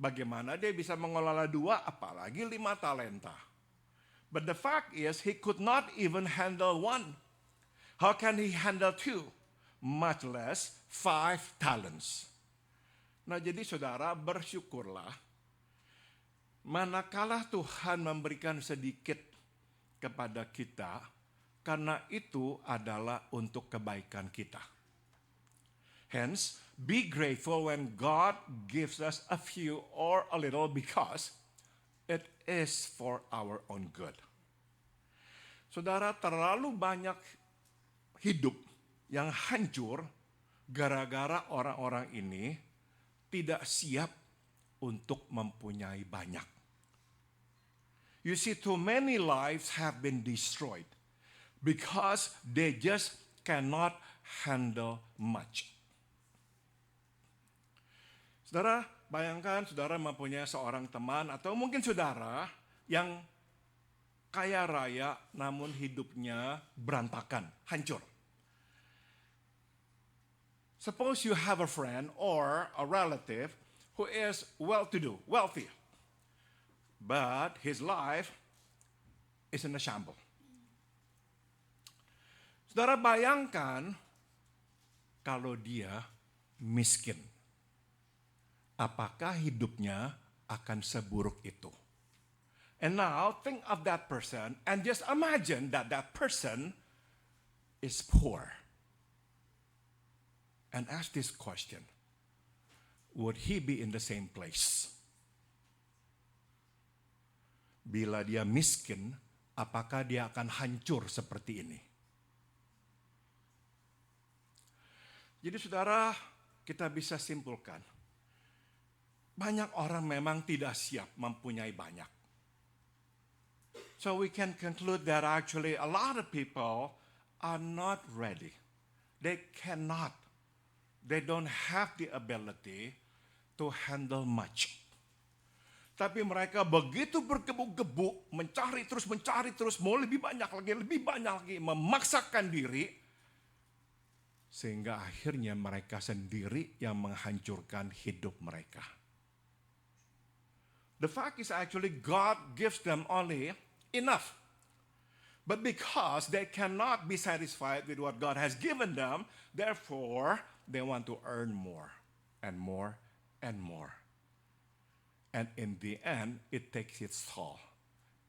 Bagaimana dia bisa mengelola 2 apalagi 5 talenta. But the fact is he could not even handle 1. How can he handle 2? Much less 5 talents. Nah, jadi saudara, bersyukurlah manakala Tuhan memberikan sedikit kepada kita, karena itu adalah untuk kebaikan kita. Hence, be grateful when God gives us a few or a little, because it is for our own good. Saudara, terlalu banyak hidup yang hancur gara-gara orang-orang ini tidak siap untuk mempunyai banyak. You see, too many lives have been destroyed because they just cannot handle much. Saudara, bayangkan saudara mempunyai seorang teman atau mungkin saudara yang kaya raya namun hidupnya berantakan, hancur. Suppose you have a friend or a relative who is well-to-do, wealthy, but his life is in a shambles. Saudara bayangkan kalau dia miskin. Apakah hidupnya akan seburuk itu? And now think of that person and just imagine that that person is poor. And ask this question, would he be in the same place? Bila dia miskin, apakah dia akan hancur seperti ini? Jadi saudara, kita bisa simpulkan, banyak orang memang tidak siap mempunyai banyak. So we can conclude that actually a lot of people are not ready. They cannot. They don't have the ability to handle much. Tapi mereka begitu bergebu-gebu, mencari terus, mau lebih banyak lagi, memaksakan diri, sehingga akhirnya mereka sendiri yang menghancurkan hidup mereka. The fact is actually God gives them only enough. But because they cannot be satisfied with what God has given them, therefore they want to earn more and more and more. And in the end, it takes its toll.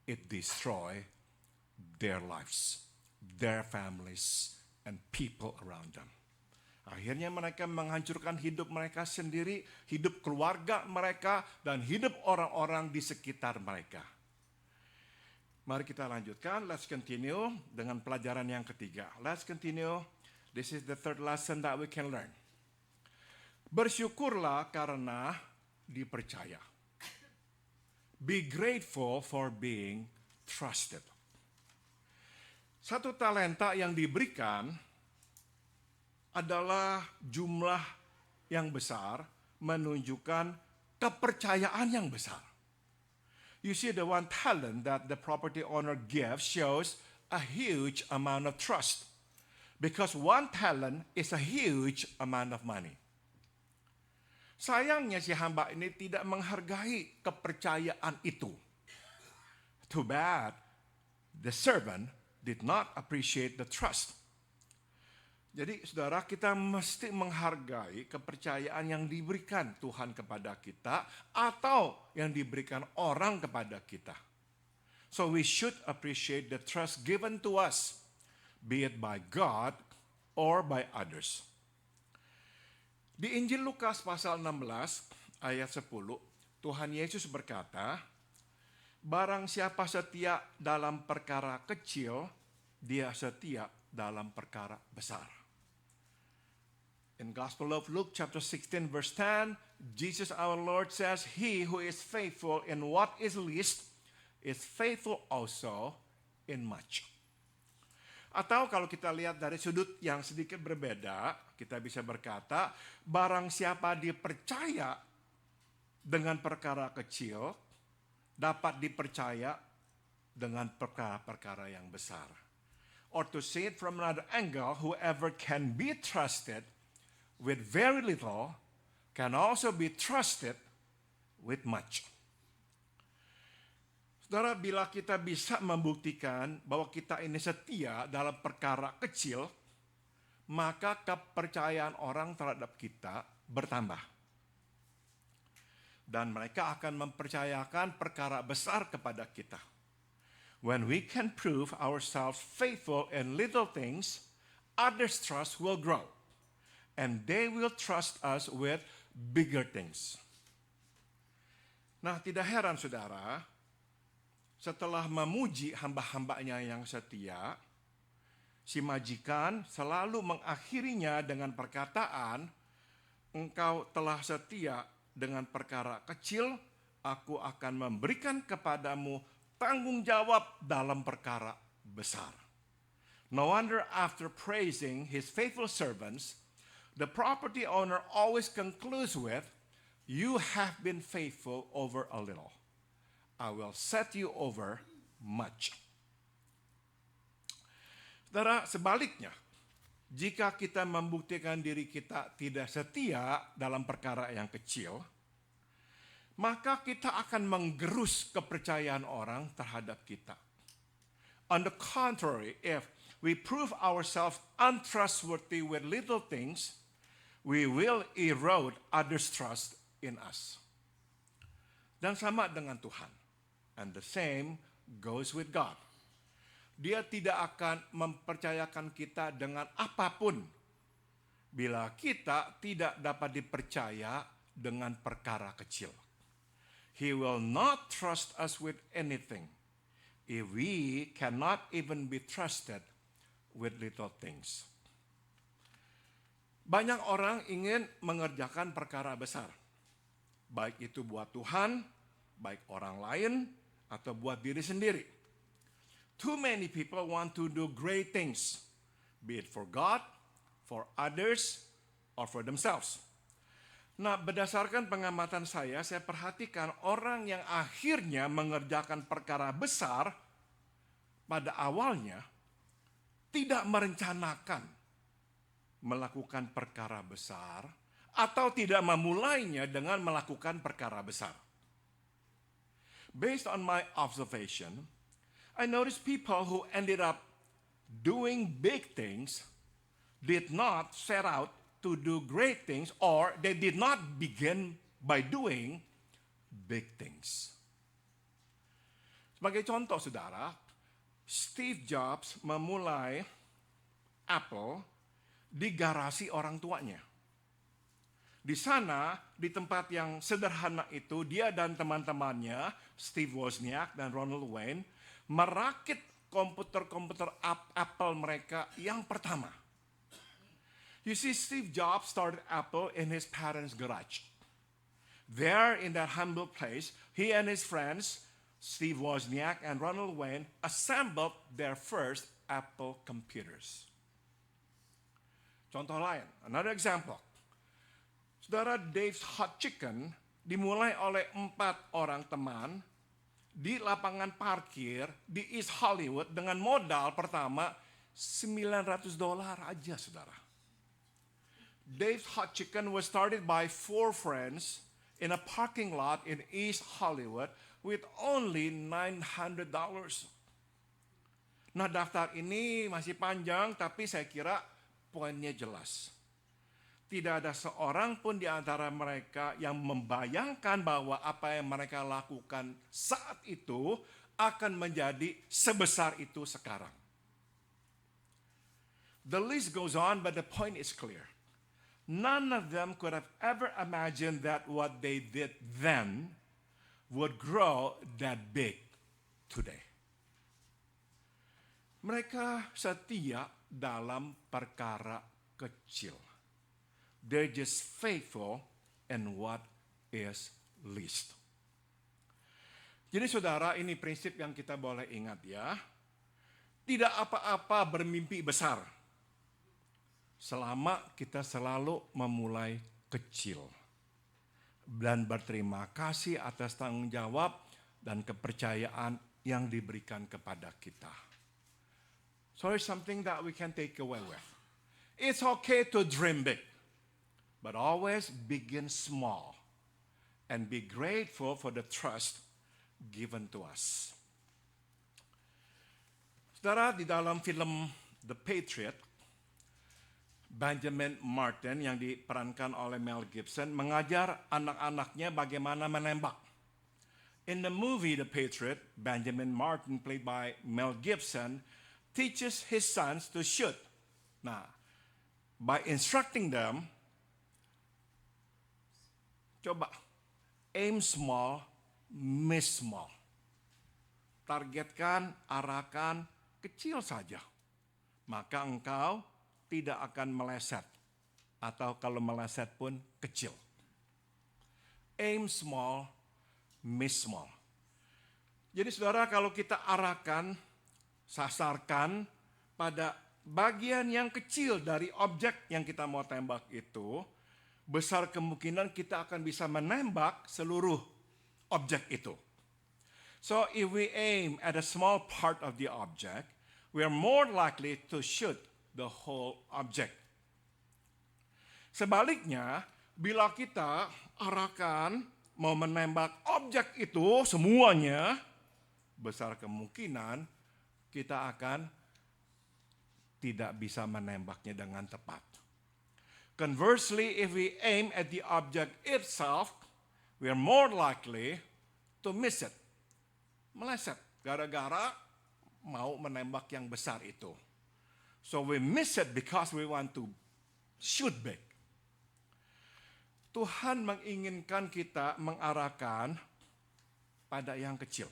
It destroys their lives, their families, and people around them. Akhirnya mereka menghancurkan hidup mereka sendiri, hidup keluarga mereka, dan hidup orang-orang di sekitar mereka. Mari kita lanjutkan. Let's continue dengan pelajaran yang ketiga. Let's continue. This is the third lesson that we can learn. Bersyukurlah karena dipercaya. Be grateful for being trusted. Satu talenta yang diberikan adalah jumlah yang besar, menunjukkan kepercayaan yang besar. You see, the one talent that the property owner gives shows a huge amount of trust. Because one talent is a huge amount of money. Sayangnya si hamba ini tidak menghargai kepercayaan itu. Too bad, the servant did not appreciate the trust. Jadi saudara, kita mesti menghargai kepercayaan yang diberikan Tuhan kepada kita atau yang diberikan orang kepada kita. So we should appreciate the trust given to us, be it by God or by others. Di Injil Lukas pasal 16 ayat 10, Tuhan Yesus berkata, barang siapa setia dalam perkara kecil, dia setia dalam perkara besar. In Gospel of Luke chapter 16 verse 10, Jesus our Lord says, he who is faithful in what is least is faithful also in much. Atau kalau kita lihat dari sudut yang sedikit berbeda, kita bisa berkata, barang siapa dipercaya dengan perkara kecil, dapat dipercaya dengan perkara-perkara yang besar. Or to say it from another angle, whoever can be trusted with very little can also be trusted with much. Saudara, bila kita bisa membuktikan bahwa kita ini setia dalam perkara kecil, maka kepercayaan orang terhadap kita bertambah. Dan mereka akan mempercayakan perkara besar kepada kita. When we can prove ourselves faithful in little things, others' trust will grow. And they will trust us with bigger things. Nah, tidak heran saudara, setelah memuji hamba-hambanya yang setia, si majikan selalu mengakhirinya dengan perkataan, engkau telah setia dengan perkara kecil, aku akan memberikan kepadamu tanggung jawab dalam perkara besar. No wonder after praising his faithful servants, the property owner always concludes with, "You have been faithful over a little. I will set you over much." Saudara, sebaliknya, jika kita membuktikan diri kita tidak setia dalam perkara yang kecil, maka kita akan menggerus kepercayaan orang terhadap kita. On the contrary, if we prove ourselves untrustworthy with little things, we will erode others' trust in us. Dan sama dengan Tuhan. And the same goes with God. Dia tidak akan mempercayakan kita dengan apapun bila kita tidak dapat dipercaya dengan perkara kecil. He will not trust us with anything if we cannot even be trusted with little things. Banyak orang ingin mengerjakan perkara besar, baik itu buat Tuhan, baik orang lain, atau buat diri sendiri. Too many people want to do great things, be it for God, for others, or for themselves. Nah, berdasarkan pengamatan saya perhatikan orang yang akhirnya mengerjakan perkara besar pada awalnya tidak merencanakan melakukan perkara besar atau tidak memulainya dengan melakukan perkara besar. Based on my observation, I noticed people who ended up doing big things did not set out to do great things, or they did not begin by doing big things. Sebagai contoh, saudara, Steve Jobs memulai Apple di garasi orang tuanya. Di sana, di tempat yang sederhana itu, dia dan teman-temannya, Steve Wozniak dan Ronald Wayne, merakit komputer-komputer Apple mereka yang pertama. You see, Steve Jobs started Apple in his parents' garage. There, in that humble place, he and his friends, Steve Wozniak and Ronald Wayne, assembled their first Apple computers. Contoh lain, another example. Saudara, Dave's Hot Chicken dimulai oleh 4 orang teman di lapangan parkir di East Hollywood dengan modal pertama $900 aja, saudara. Dave's Hot Chicken was started by 4 friends in a parking lot in East Hollywood with only $900. Nah, daftar ini masih panjang, tapi saya kira poinnya jelas. Tidak ada seorang pun di antara mereka yang membayangkan bahwa apa yang mereka lakukan saat itu akan menjadi sebesar itu sekarang. The list goes on, but the point is clear. None of them could have ever imagined that what they did then would grow that big today. Mereka setia dalam perkara kecil. They're just faithful in what is least. Jadi saudara, ini prinsip yang kita boleh ingat ya. Tidak apa-apa bermimpi besar selama kita selalu memulai kecil dan berterima kasih atas tanggung jawab dan kepercayaan yang diberikan kepada kita. So it's something that we can take away with. It's okay to dream big, but always begin small and be grateful for the trust given to us. Saudara, di dalam film The Patriot, Benjamin Martin yang diperankan oleh Mel Gibson mengajar anak-anaknya bagaimana menembak. In the movie The Patriot, Benjamin Martin, played by Mel Gibson, teaches his sons to shoot. Nah, by instructing them, coba aim small, miss small. Targetkan, arahkan kecil saja. Maka engkau tidak akan meleset. Atau kalau meleset pun kecil. Aim small, miss small. Jadi saudara, kalau kita arahkan, sasarkan pada bagian yang kecil dari objek yang kita mau tembak itu, besar kemungkinan kita akan bisa menembak seluruh objek itu. So if we aim at a small part of the object, we are more likely to shoot the whole object. Sebaliknya, bila kita arahkan mau menembak objek itu semuanya, besar kemungkinan kita akan tidak bisa menembaknya dengan tepat. Conversely, if we aim at the object itself, we are more likely to miss it. Meleset, gara-gara mau menembak yang besar itu. So we miss it because we want to shoot big. Tuhan menginginkan kita mengarahkan pada yang kecil.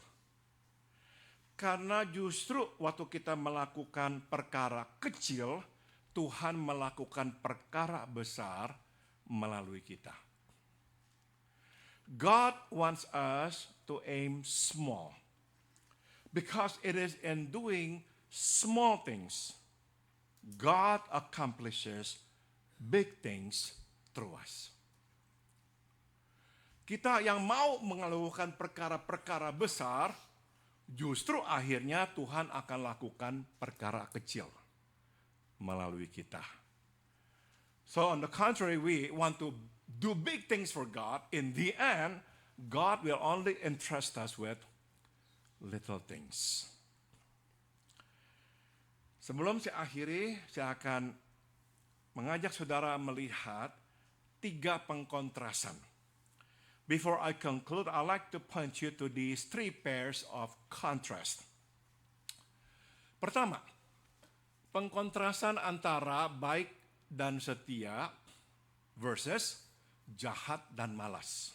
Karena justru waktu kita melakukan perkara kecil, Tuhan melakukan perkara besar melalui kita. God wants us to aim small. Because it is in doing small things, God accomplishes big things through us. Kita yang mau melakukan perkara-perkara besar, justru akhirnya Tuhan akan lakukan perkara kecil melalui kita. So on the contrary, we want to do big things for God. In the end, God will only entrust us with little things. Sebelum saya akhiri, saya akan mengajak saudara melihat 3 pengkontrasan. Before I conclude, I'd like to point you to these 3 pairs of contrast. Pertama, pengkontrasan antara baik dan setia versus jahat dan malas.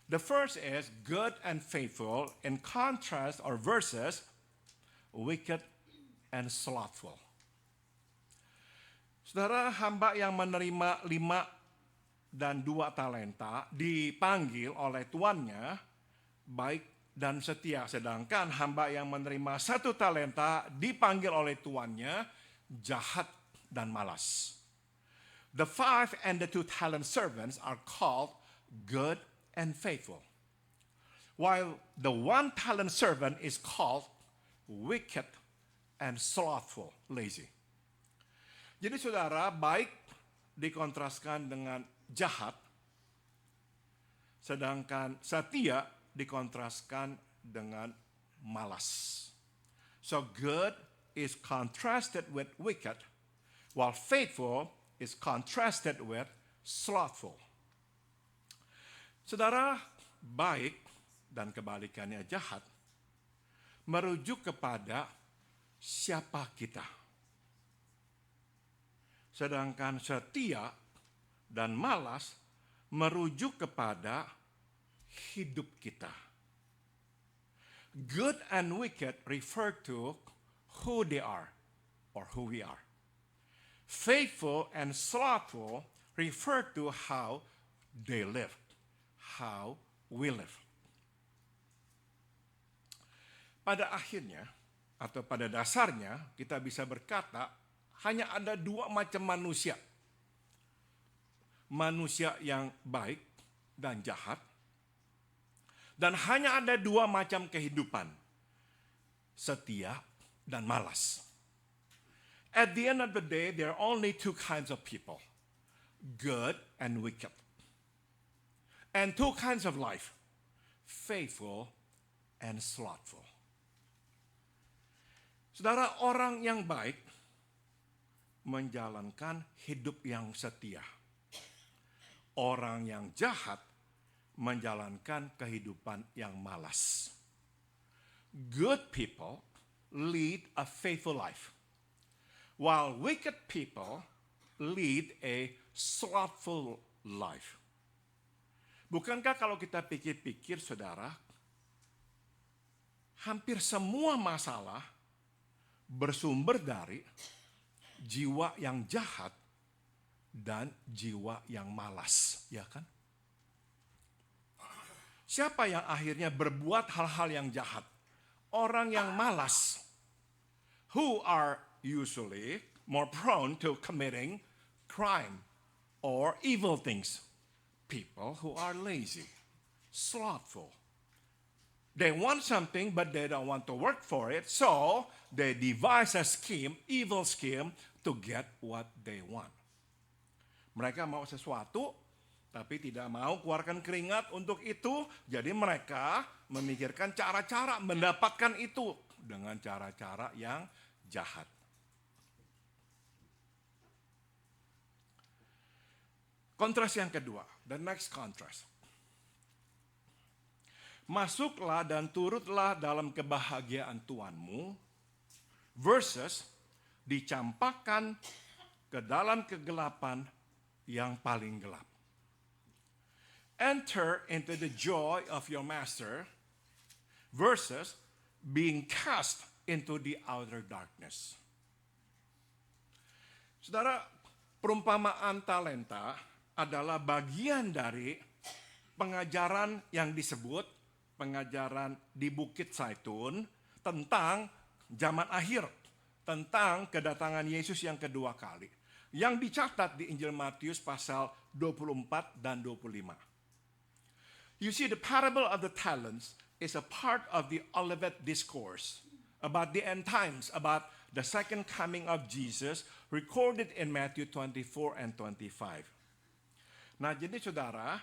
The first is good and faithful in contrast or versus wicked and slothful. Saudara, hamba yang menerima 5 dan 2 talenta dipanggil oleh tuannya baik dan setia. Sedangkan hamba yang menerima 1 talenta dipanggil oleh tuannya jahat dan malas. The 5 and the 2 talent servants are called good and faithful, while the 1 talent servant is called wicked and slothful, lazy. Jadi saudara, baik dikontraskan dengan jahat, sedangkan setia dikontraskan dengan malas. So good is contrasted with wicked, while faithful is contrasted with slothful. Saudara, baik dan kebalikannya jahat merujuk kepada siapa kita. Sedangkan setia dan malas merujuk kepada hidup kita. Good and wicked refer to who they are or who we are. Faithful and slothful refer to how they live, how we live. Pada akhirnya atau pada dasarnya kita bisa berkata hanya ada 2 macam manusia. Manusia yang baik dan jahat, dan hanya ada 2 macam kehidupan, setia dan malas. At the end of the day, there are only 2 kinds of people, good and wicked. And 2 kinds of life, faithful and slothful. Saudara, orang yang baik menjalankan hidup yang setia. Orang yang jahat menjalankan kehidupan yang malas. Good people lead a faithful life, while wicked people lead a slothful life. Bukankah kalau kita pikir-pikir, saudara, hampir semua masalah bersumber dari jiwa yang jahat dan jiwa yang malas, ya kan? Siapa yang akhirnya berbuat hal-hal yang jahat? Orang yang malas. Who are usually more prone to committing crime or evil things. People who are lazy, slothful. They want something, but they don't want to work for it, so they devise a scheme, evil scheme, to get what they want. Mereka mau sesuatu, tapi tidak mau keluarkan keringat untuk itu, jadi mereka memikirkan cara-cara mendapatkan itu dengan cara-cara yang jahat. Kontras yang kedua, the next contrast. Masuklah dan turutlah dalam kebahagiaan Tuhanmu versus dicampakkan ke dalam kegelapan yang paling gelap. Enter into the joy of your master versus being cast into the outer darkness. Saudara, perumpamaan talenta adalah bagian dari pengajaran yang disebut pengajaran di Bukit Zaitun tentang zaman akhir, tentang kedatangan Yesus yang kedua kali, yang dicatat di Injil Matius pasal 24 dan 25. You see, the parable of the talents is a part of the Olivet Discourse about the end times, about the second coming of Jesus, recorded in Matthew 24 and 25. Nah, jadi saudara,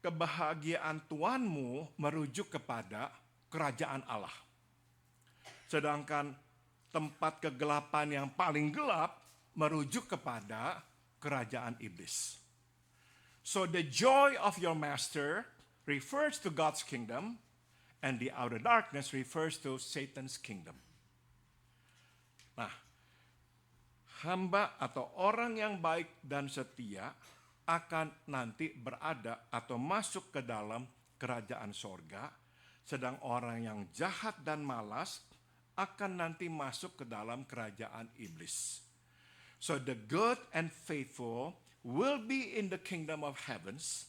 kebahagiaan Tuhanmu merujuk kepada kerajaan Allah. Sedangkan tempat kegelapan yang paling gelap merujuk kepada kerajaan iblis. So the joy of your master refers to God's kingdom, and the outer darkness refers to Satan's kingdom. Nah, hamba atau orang yang baik dan setia akan nanti berada atau masuk ke dalam kerajaan sorga, sedang orang yang jahat dan malas akan nanti masuk ke dalam kerajaan iblis. So the good and faithful will be in the kingdom of heavens,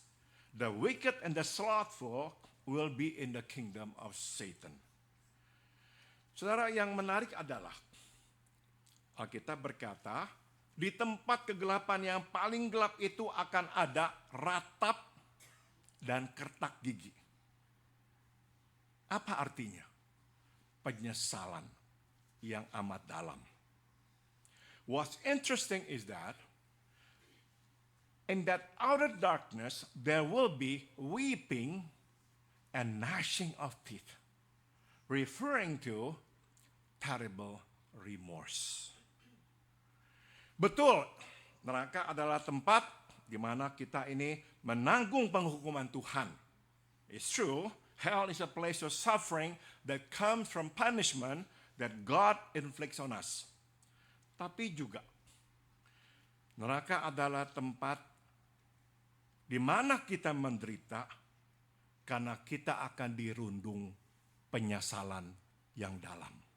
the wicked and the slothful will be in the kingdom of Satan. Saudara, yang menarik adalah Alkitab berkata, di tempat kegelapan yang paling gelap itu akan ada ratap dan kertak gigi. Apa artinya? Penyesalan yang amat dalam. What's interesting is that in that outer darkness there will be weeping and gnashing of teeth, referring to terrible remorse. Betul, neraka adalah tempat di mana kita ini menanggung penghukuman Tuhan. It's true, hell is a place of suffering that comes from punishment that God inflicts on us. Tapi juga, neraka adalah tempat di mana kita menderita karena kita akan dirundung penyesalan yang dalam.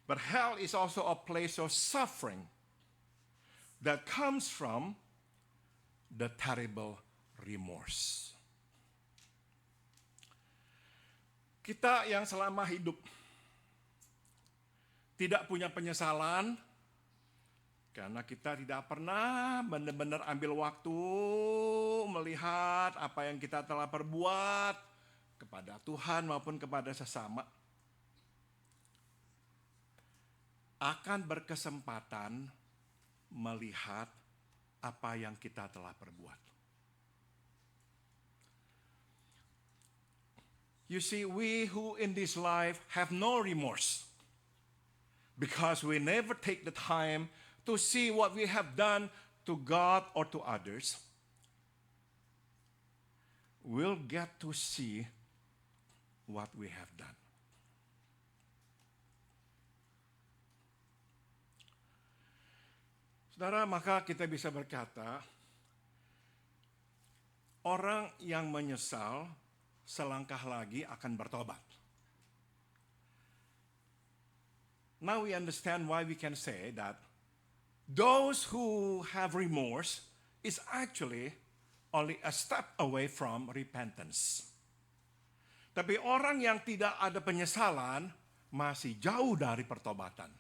But hell is also a place of suffering that comes from the terrible remorse. Kita yang selama hidup tidak punya penyesalan karena kita tidak pernah benar-benar ambil waktu melihat apa yang kita telah perbuat kepada Tuhan maupun kepada sesama, akan berkesempatan melihat apa yang kita telah perbuat. You see, we who in this life have no remorse because we never take the time to see what we have done to God or to others, will get to see what we have done. Saudara, maka kita bisa berkata, orang yang menyesal selangkah lagi akan bertobat. Now we understand why we can say that those who have remorse is actually only a step away from repentance. Tapi orang yang tidak ada penyesalan, masih jauh dari pertobatan.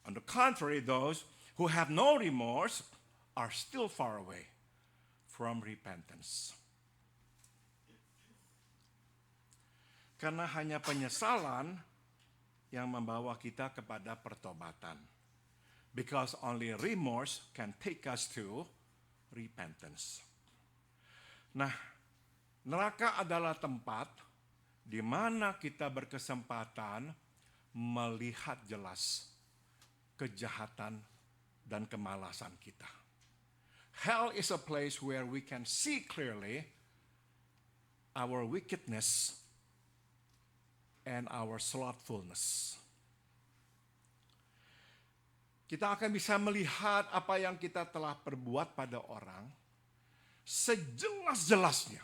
On the contrary, those who have no remorse are still far away from repentance. Karena hanya penyesalan yang membawa kita kepada pertobatan. Because only remorse can take us to repentance. Nah, neraka adalah tempat di mana kita berkesempatan melihat jelas kejahatan dan kemalasan kita. Hell is a place where we can see clearly our wickedness and our slothfulness. Kita akan bisa melihat apa yang kita telah perbuat pada orang sejelas-jelasnya.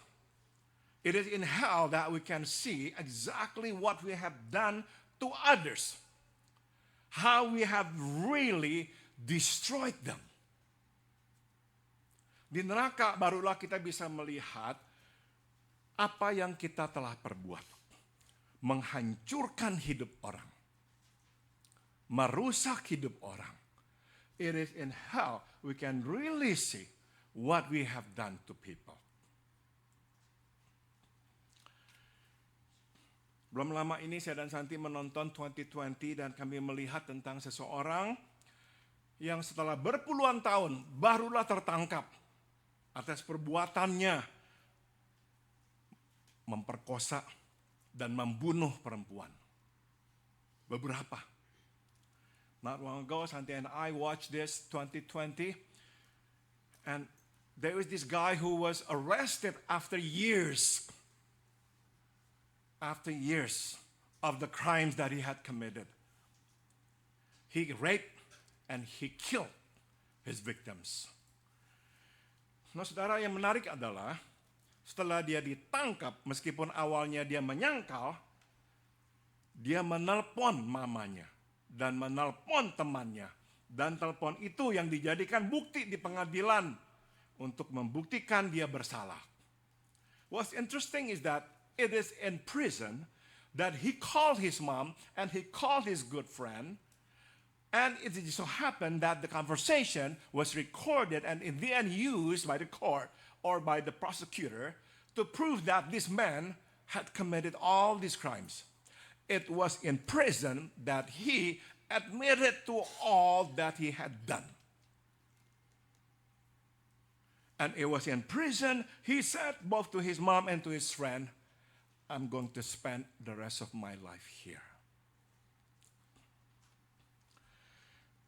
It is in hell that we can see exactly what we have done to others. How we have really destroyed them. Di neraka barulah kita bisa melihat apa yang kita telah perbuat. Menghancurkan hidup orang. Merusak hidup orang. It is in hell we can really see what we have done to people. Belum lama ini saya dan Santi menonton 2020 dan kami melihat tentang seseorang yang setelah berpuluhan tahun barulah tertangkap atas perbuatannya memperkosa dan membunuh perempuan. Beberapa. Not long ago, Santi and I watched this 2020, and there was this guy who was arrested after years of the crimes that he had committed. He raped and he killed his victims. Nah, saudara, yang menarik adalah setelah dia ditangkap, meskipun awalnya dia menyangkal, dia menelpon mamanya dan menelpon temannya. Dan telepon itu yang dijadikan bukti di pengadilan untuk membuktikan dia bersalah. What's interesting is that it is in prison that he called his mom and he called his good friend. And it just so happened that the conversation was recorded and in the end used by the court or by the prosecutor to prove that this man had committed all these crimes. It was in prison that he admitted to all that he had done. And it was in prison, he said both to his mom and to his friend, I'm going to spend the rest of my life here.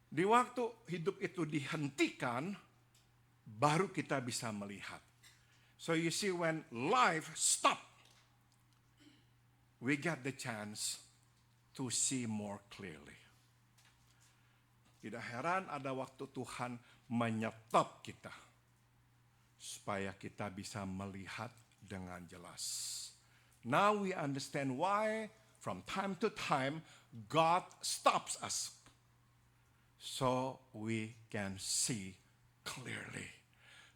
Di waktu hidup itu dihentikan, baru kita bisa melihat. So you see, when life stopped, we get the chance to see more clearly. Tidak heran ada waktu Tuhan menyetop kita, supaya kita bisa melihat dengan jelas. Now we understand why from time to time God stops us. So we can see clearly.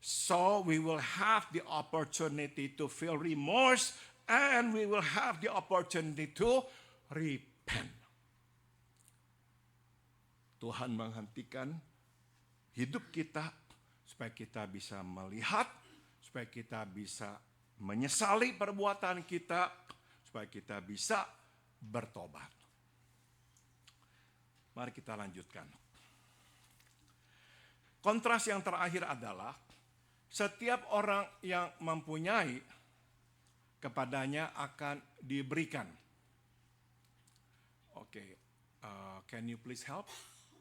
So we will have the opportunity to feel remorse and we will have the opportunity to repent. Tuhan menghentikan hidup kita supaya kita bisa melihat, supaya kita bisa menyesali perbuatan kita, supaya kita bisa bertobat. Mari kita lanjutkan. Kontras yang terakhir adalah setiap orang yang mempunyai kepadanya akan diberikan. Okay, can you please help?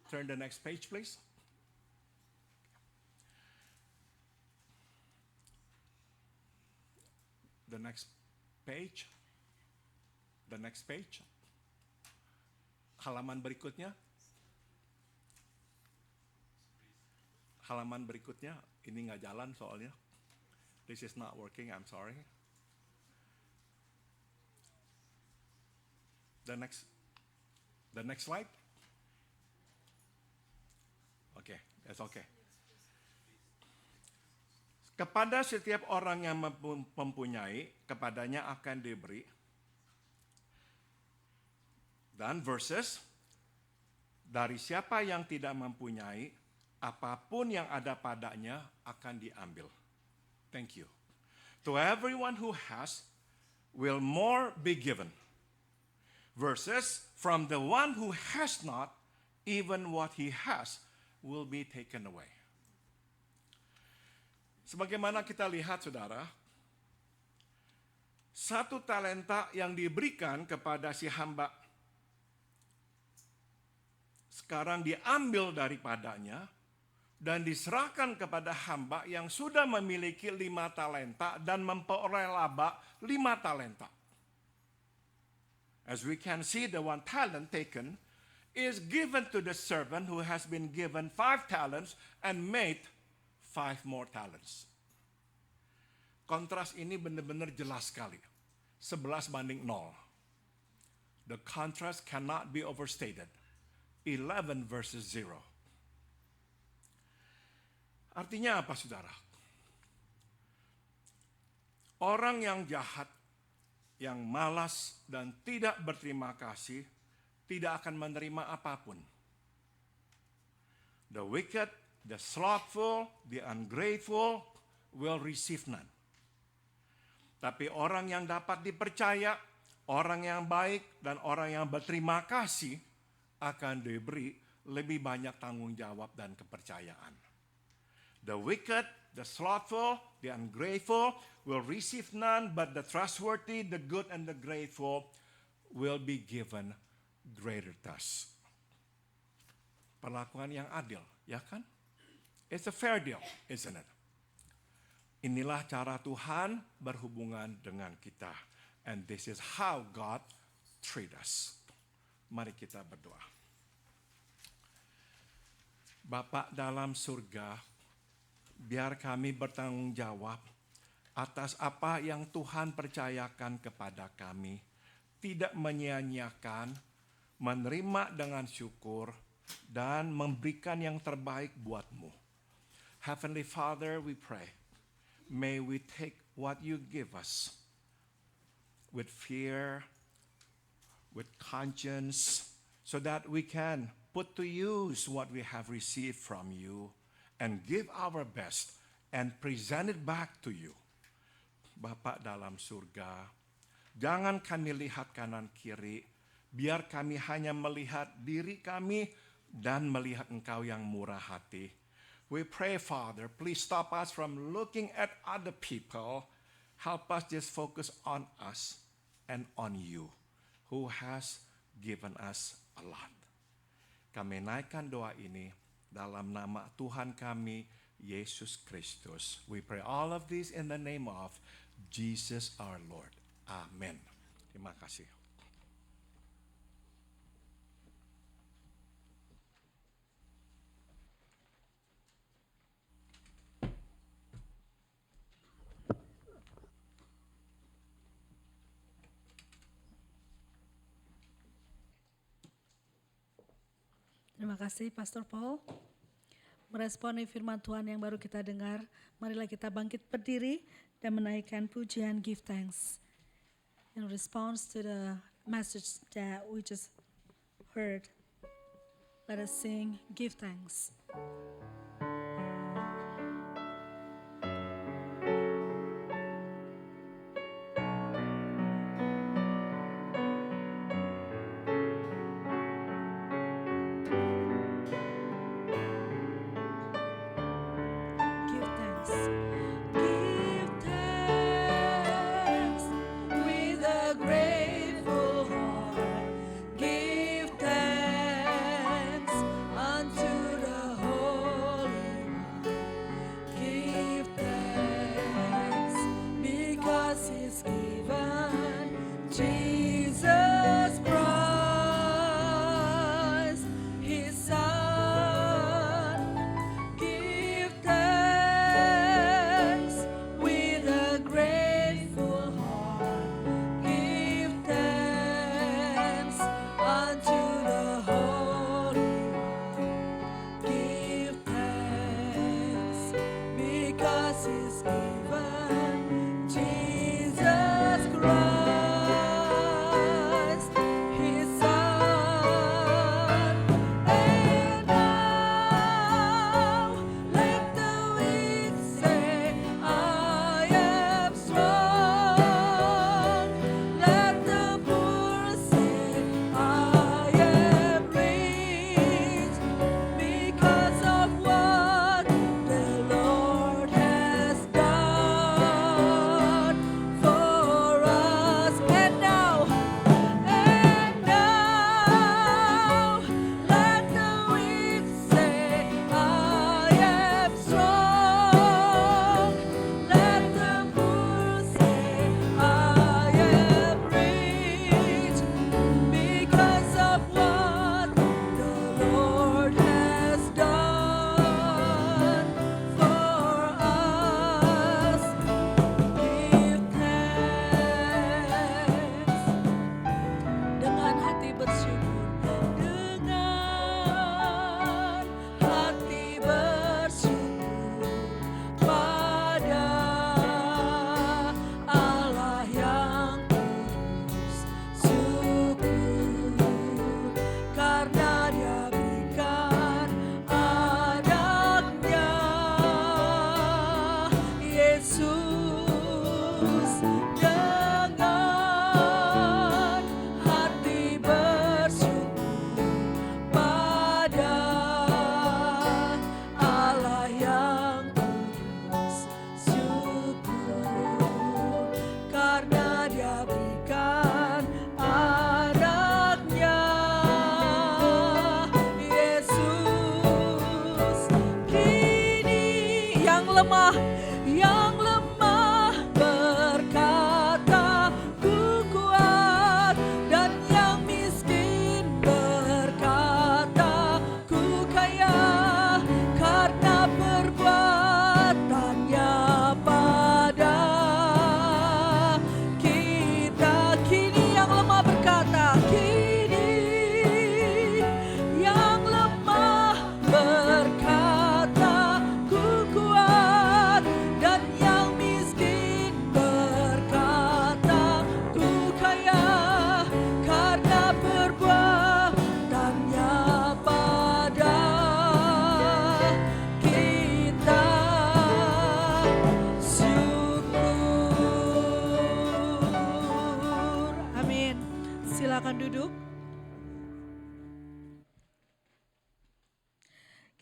Turn the next page, please. The next page. The next page. Halaman berikutnya. Halaman berikutnya. Ini nggak jalan soalnya. This is not working, I'm sorry. The next slide. Okay, that's okay. Kepada setiap orang yang mempunyai, kepadanya akan diberi. Dan verses, dari siapa yang tidak mempunyai, apapun yang ada padanya akan diambil. Thank you. To everyone who has, will more be given. Verses, from the one who has not, even what he has will be taken away. Sebagaimana kita lihat, saudara, 1 talenta yang diberikan kepada si hamba sekarang diambil daripadanya dan diserahkan kepada hamba yang sudah memiliki 5 talenta dan memperoleh laba 5 talenta. As we can see, the 1 talent taken is given to the servant who has been given 5 talents and made 5 more talents. Kontras ini benar-benar jelas sekali. 11-0. The contrast cannot be overstated. 11 versus 0. Artinya apa, saudara? Orang yang jahat, yang malas dan tidak berterima kasih, tidak akan menerima apapun. The wicked, the slothful, the ungrateful will receive none. Tapi orang yang dapat dipercaya, orang yang baik dan orang yang berterima kasih akan diberi lebih banyak tanggung jawab dan kepercayaan. The wicked, the slothful, the ungrateful will receive none, but the trustworthy, the good, and the grateful will be given greater task. Perlakuan yang adil, ya kan? It's a fair deal, isn't it? Inilah cara Tuhan berhubungan dengan kita. And this is how God treats us. Mari kita berdoa. Bapa dalam surga, biar kami bertanggung jawab atas apa yang Tuhan percayakan kepada kami. Tidak menyia-nyiakan, menerima dengan syukur, dan memberikan yang terbaik buat-Mu. Heavenly Father, we pray, may we take what you give us with fear, with conscience, so that we can put to use what we have received from you and give our best and present it back to you. Bapa dalam surga, jangan kami lihat kanan kiri, biar kami hanya melihat diri kami dan melihat Engkau yang murah hati. We pray, Father, please stop us from looking at other people. Help us just focus on us and on you, who has given us a lot. Kami naikkan doa ini dalam nama Tuhan kami, Yesus Kristus. We pray all of this in the name of Jesus our Lord. Amen. Terima kasih. Terima kasih Pastor Paul. Meresponi firman Tuhan yang baru kita dengar, marilah kita bangkit berdiri dan menaikkan pujian give thanks. In response to the message that we just heard, let us sing give thanks. His Son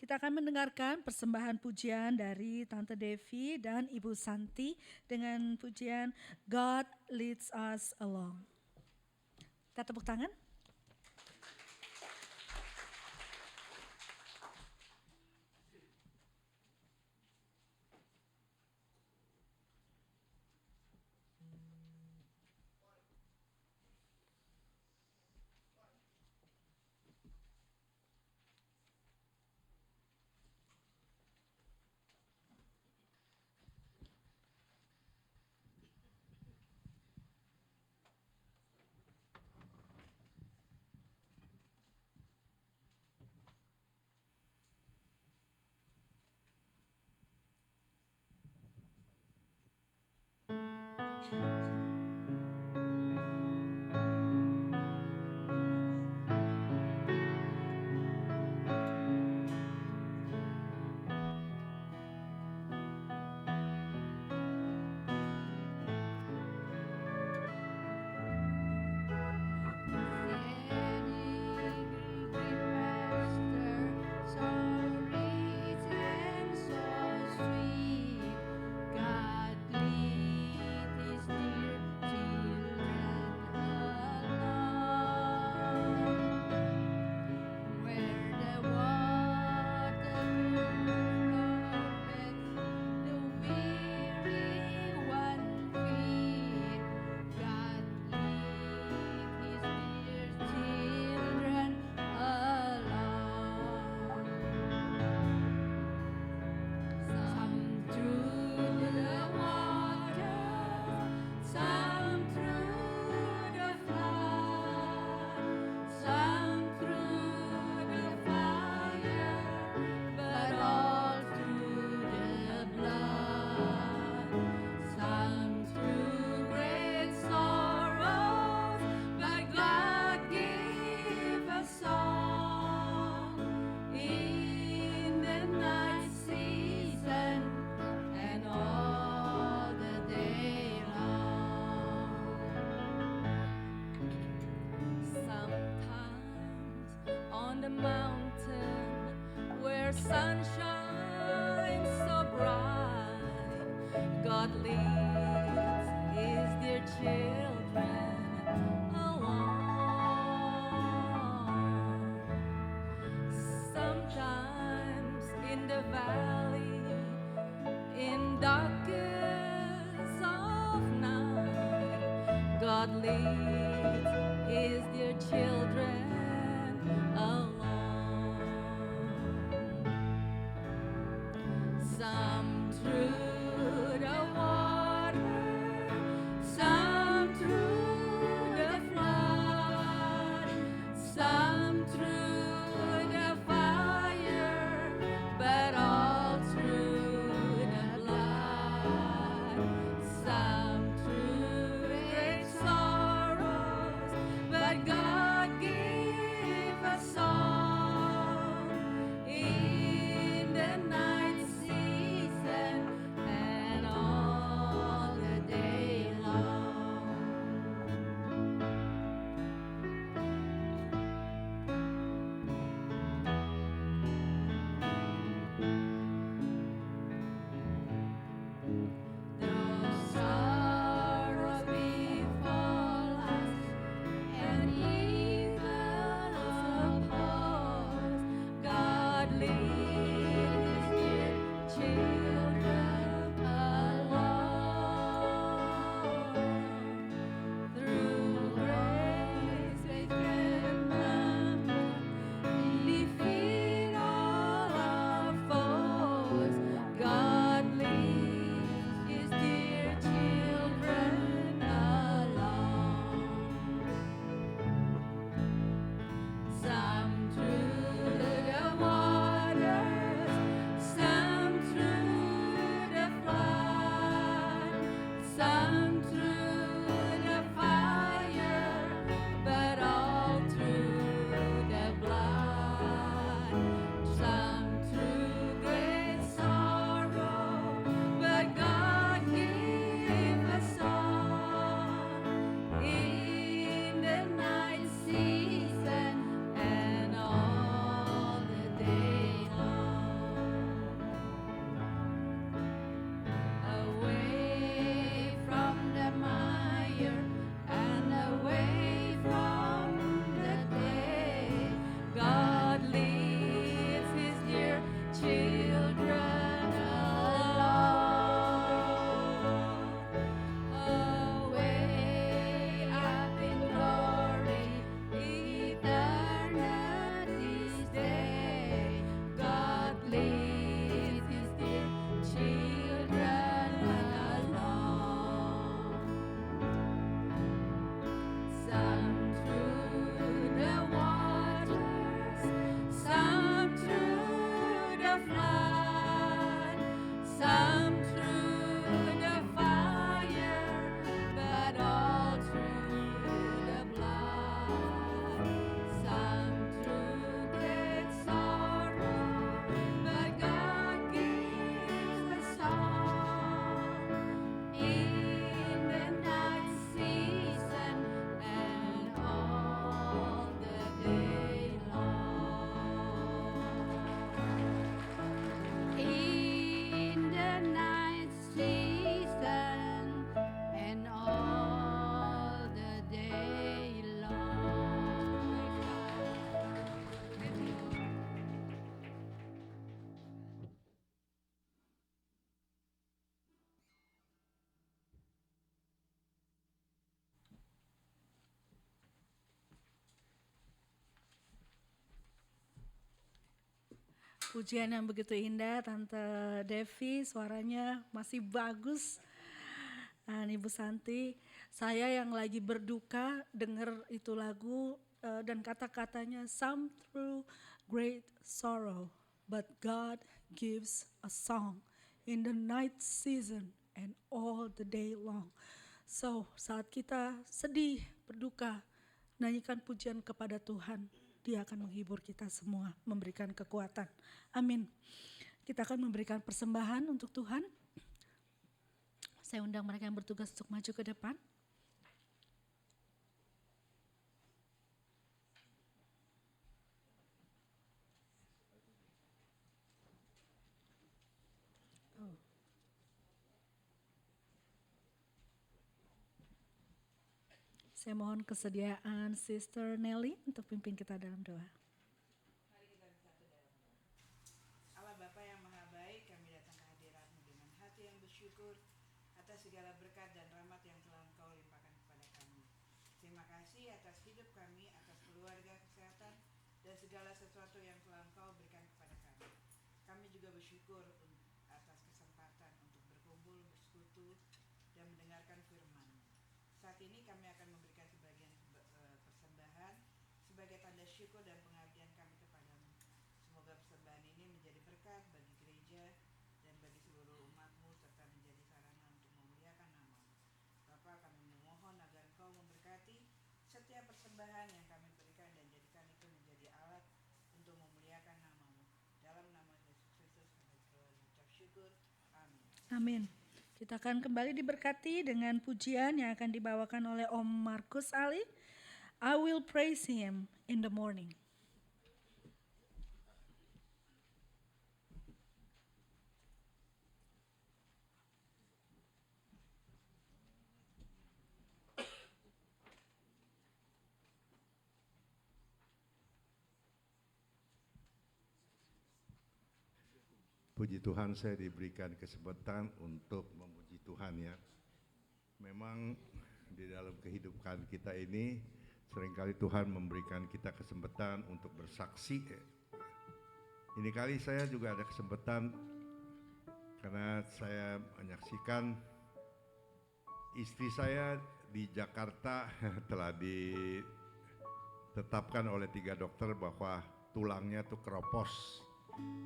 Kita akan mendengarkan persembahan pujian dari Tante Devi dan Ibu Santi dengan pujian God Leads Us Along. Kita tepuk tangan. Sun shines so bright, God leads His dear children along. Sometimes in the valley, in darkness of night, God leads His dear children along. Some through the water, some through the flood, some through the fire, but all through the blood. Some through great sorrow, Pujian yang begitu indah, Tante Devi, suaranya masih bagus. Dan Ibu Santi, saya yang lagi berduka dengar itu lagu dan kata-katanya, some through great sorrow, but God gives a song in the night season and all the day long. So, saat kita sedih, berduka, nyanyikan pujian kepada Tuhan. Dia akan menghibur kita semua, memberikan kekuatan. Amin. Kita akan memberikan persembahan untuk Tuhan. Saya undang mereka yang bertugas untuk maju ke depan. Saya mohon kesediaan Sister Nelly untuk pimpin kita dalam doa. Mari kita bersatu dalam doa. Allah Bapa yang Maha Baik, kami datang ke hadirat-Mu dengan hati yang bersyukur atas segala berkat dan rahmat yang telah Engkau limpahkan kepada kami. Terima kasih atas hidup kami, atas keluarga, kesehatan, dan segala sesuatu yang telah Engkau berikan kepada kami. Kami juga bersyukur atas kesempatan untuk berkumpul, bersekutu, dan mendengarkan firman. Saat ini kami akan memberikan sebagian persembahan sebagai tanda syukur dan pengabdian kami kepadamu. Semoga persembahan ini menjadi berkat bagi gereja dan bagi seluruh umat-Mu serta menjadi sarana untuk memuliakan nama-Mu. Bapa, kami memohon agar Engkau memberkati setiap persembahan yang kami berikan dan jadikan itu menjadi alat untuk memuliakan nama-Mu. Dalam nama Yesus Kristus kami berdoa dan ucap syukur. Amin. Amin. Kita akan kembali diberkati dengan pujian yang akan dibawakan oleh Om Markus Ali. I will praise him in the morning. Puji Tuhan, saya diberikan kesempatan untuk memuji Tuhan ya. Memang di dalam kehidupan kita ini seringkali Tuhan memberikan kita kesempatan untuk bersaksi. Ini kali saya juga ada kesempatan karena saya menyaksikan istri saya di Jakarta telah ditetapkan oleh 3 dokter bahwa tulangnya tuh keropos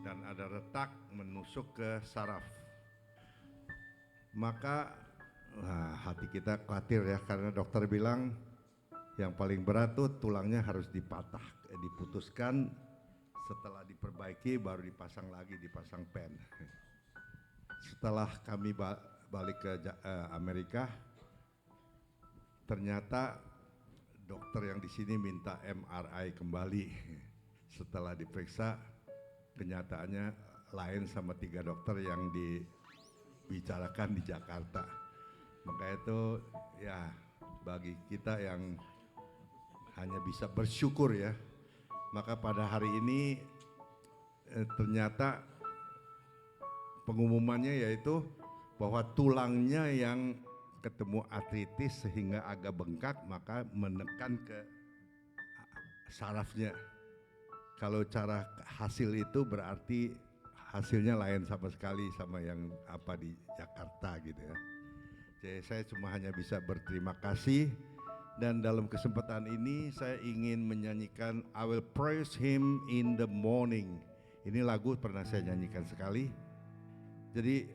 dan ada retak menusuk ke saraf. Maka hati kita khawatir ya, karena dokter bilang yang paling berat tuh tulangnya harus diputuskan, setelah diperbaiki baru dipasang lagi, dipasang pen. Setelah kami balik ke Amerika, ternyata dokter yang di sini minta MRI kembali. Setelah diperiksa, kenyataannya lain sama 3 dokter yang dibicarakan di Jakarta. Maka itu ya bagi kita yang hanya bisa bersyukur ya. Maka pada hari ini ternyata pengumumannya yaitu bahwa tulangnya yang ketemu artritis sehingga agak bengkak, maka menekan ke sarafnya. Kalau cara hasil itu berarti hasilnya lain sama sekali sama yang apa di Jakarta gitu ya. Jadi saya cuma hanya bisa berterima kasih, dan dalam kesempatan ini saya ingin menyanyikan I will praise him in the morning. Ini lagu pernah saya nyanyikan sekali. Jadi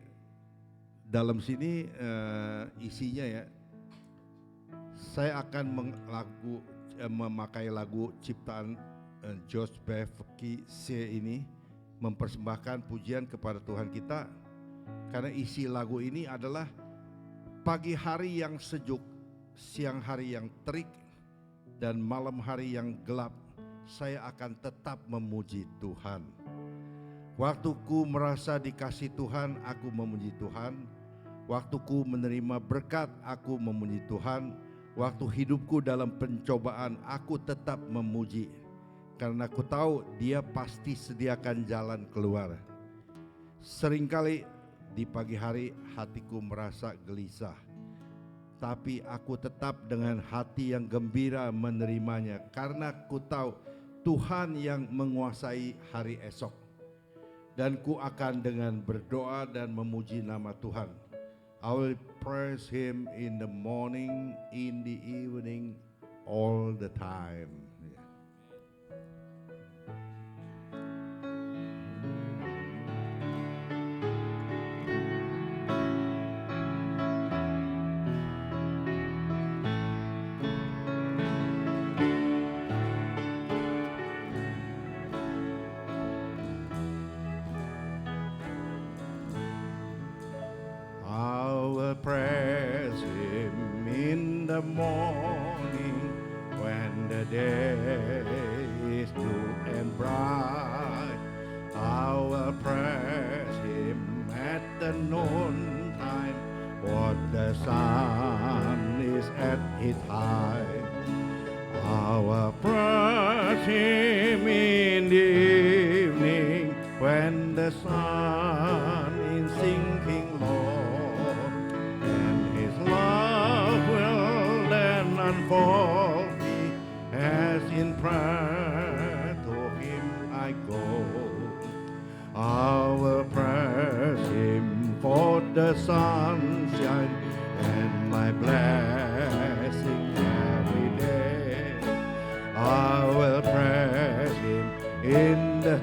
dalam sini isinya ya, saya akan memakai lagu ciptaan George Bevke ini, mempersembahkan pujian kepada Tuhan kita, karena isi lagu ini adalah pagi hari yang sejuk, siang hari yang terik, dan malam hari yang gelap, saya akan tetap memuji Tuhan. Waktuku merasa dikasih Tuhan, aku memuji Tuhan. Waktuku menerima berkat, aku memuji Tuhan. Waktu hidupku dalam pencobaan, aku tetap memuji. Karena aku tahu Dia pasti sediakan jalan keluar. Seringkali di pagi hari hatiku merasa gelisah, tapi aku tetap dengan hati yang gembira menerimanya, karena aku tahu Tuhan yang menguasai hari esok. dan ku akan dengan berdoa dan memuji nama Tuhan. I will praise Him in the morning, in the evening, all the time. I will praise Him in the morning when the day is new and bright. I will praise Him at the noontime when the sun is at its height. I will praise Him in the evening when the sun is sinking low, and His love will then unfold me as in prayer to Him I go. I will praise Him for the sunshine and my blessing every day. I will praise Him in the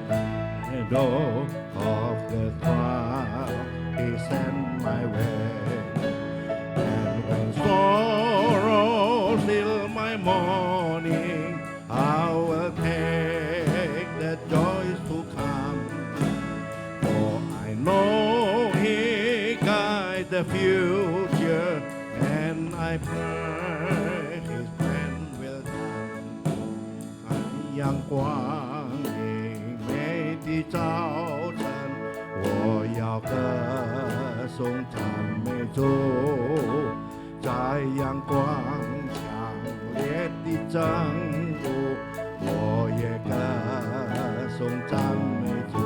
shadow of the trial He sent my way. And when sorrow still my morning, I will take the joys to come. For I know He guides the future, and I pray His plan will come. 阳光明媚的早晨，我要歌颂赞美主，在阳光强烈的正午，我也歌颂赞美主，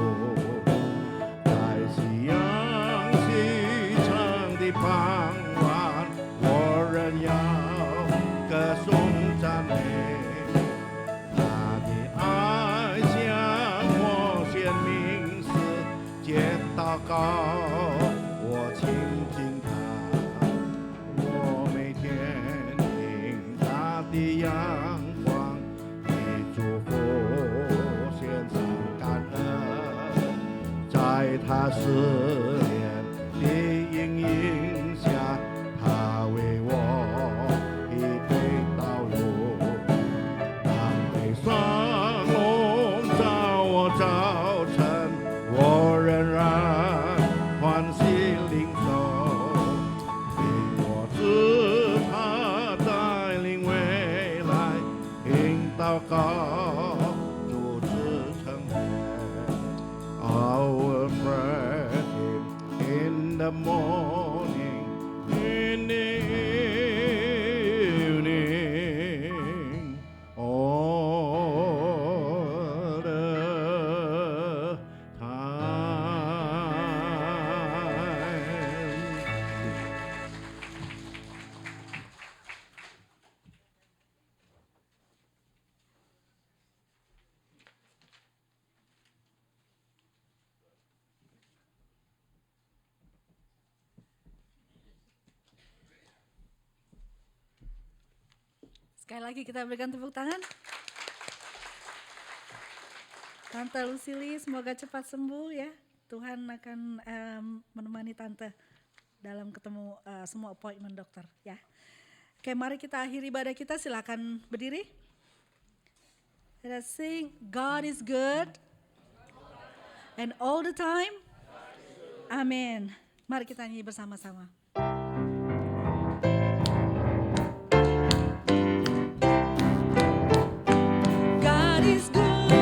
在夕阳西沉的傍晚，我仍要歌颂赞美。他的爱向我显明时，借祷告我亲近他。我每天听他的阳光的祝福，献上感恩，在他思念的阴影下，他为我预备道路。当悲伤笼罩我早晨，我仍然欢喜领受，因我知他带领未来，因祷告主之成全。I will praise Him in the morning, in the evening, all the time. Sekali lagi kita berikan tepuk tangan. Tante Lucili semoga cepat sembuh ya. Tuhan akan menemani Tante dalam ketemu semua appointment dokter ya. Oke, mari kita akhiri ibadah kita, silakan berdiri. Let's sing God is good and all the time. Amin. Mari kita nyanyi bersama-sama. God is good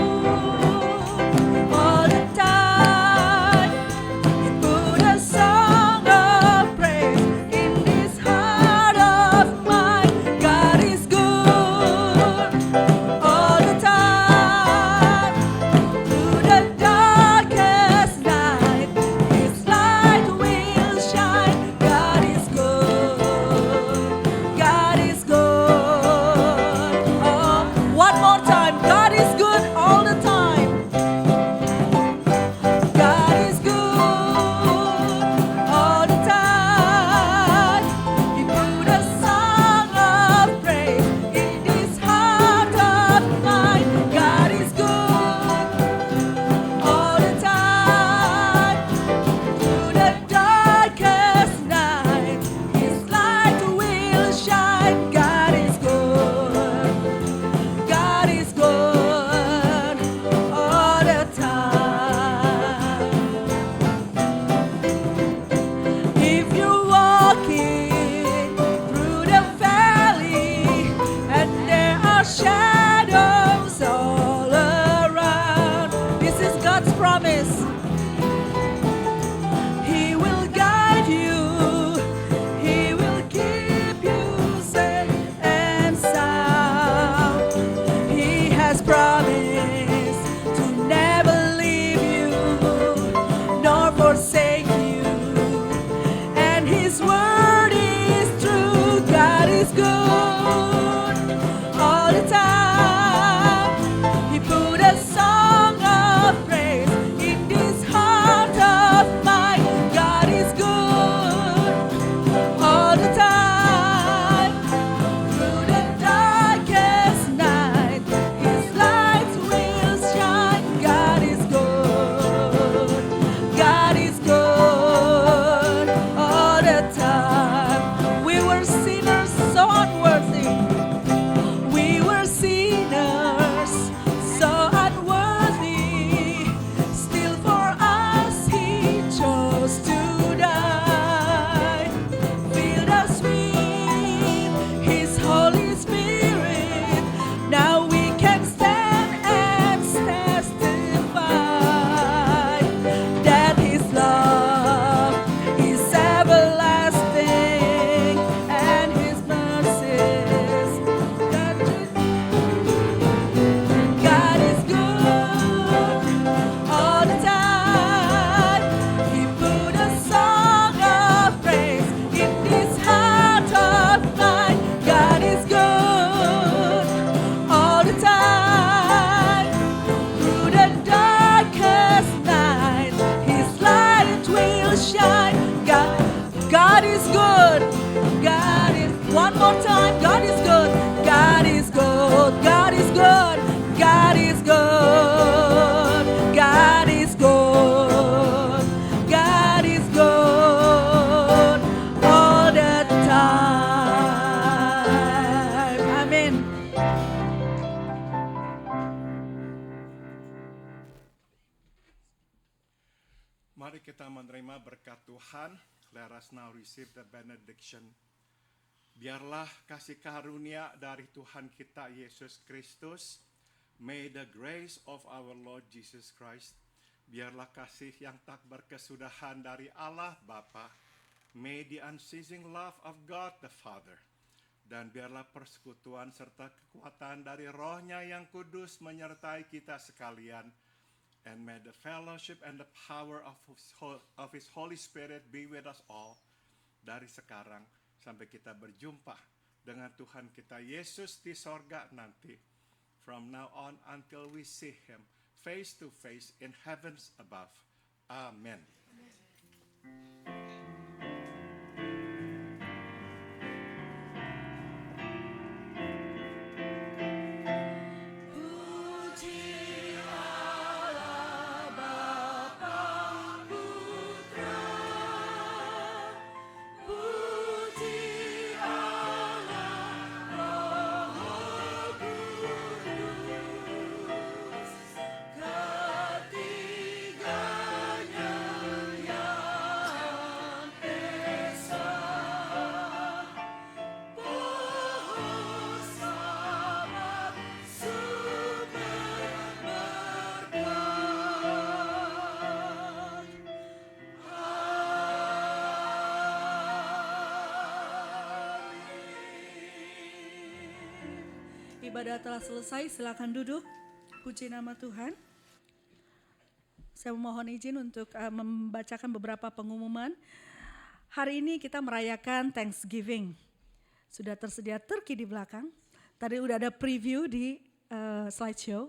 all the time. Put a song of praise in this heart of mine. God is good all the time. Through the darkest night, His light will shine. God God's promise. He will guide you. He will keep you safe and sound. He has promised to never leave you nor forsake you. And His word is true. God is good all the time. He put a song of praise in this heart of mine. God is good all the time. Through the darkest night, His light will shine. God is good. God is good all the time. We were sinners so unworthy. We were sinners so unworthy. Still for us He chose to die. Filled us with His Holy Spirit. Now we can stand and testify that His love is everlasting and His mercies. God is good all the time. He put a song of praise in this heart of mine. God is good all the time. Through the darkest night, His light will shine. God is good. God is, one more time, God is good. God is good. God is good. God is good. God is good. God is good all the time. Amin. Mari kita menerima berkat Tuhan. Let us now receive the benediction. Biarlah kasih karunia dari Tuhan kita Yesus Kristus. May the grace of our Lord Jesus Christ. Biarlah kasih yang tak berkesudahan dari Allah Bapa. May the unceasing love of God the Father. Dan biarlah persekutuan serta kekuatan dari Roh-Nya yang kudus menyertai kita sekalian. And may the fellowship and the power of His Holy Spirit be with us all. Dari sekarang sampai kita berjumpa dengan Tuhan kita Yesus di sorga nanti. From now on until we see Him face to face in heavens above. Amen. Ibadah telah selesai, silakan duduk. Puji nama Tuhan. Saya memohon izin untuk membacakan beberapa pengumuman. Hari ini kita merayakan Thanksgiving. Sudah tersedia turkey di belakang. Tadi udah ada preview di slideshow.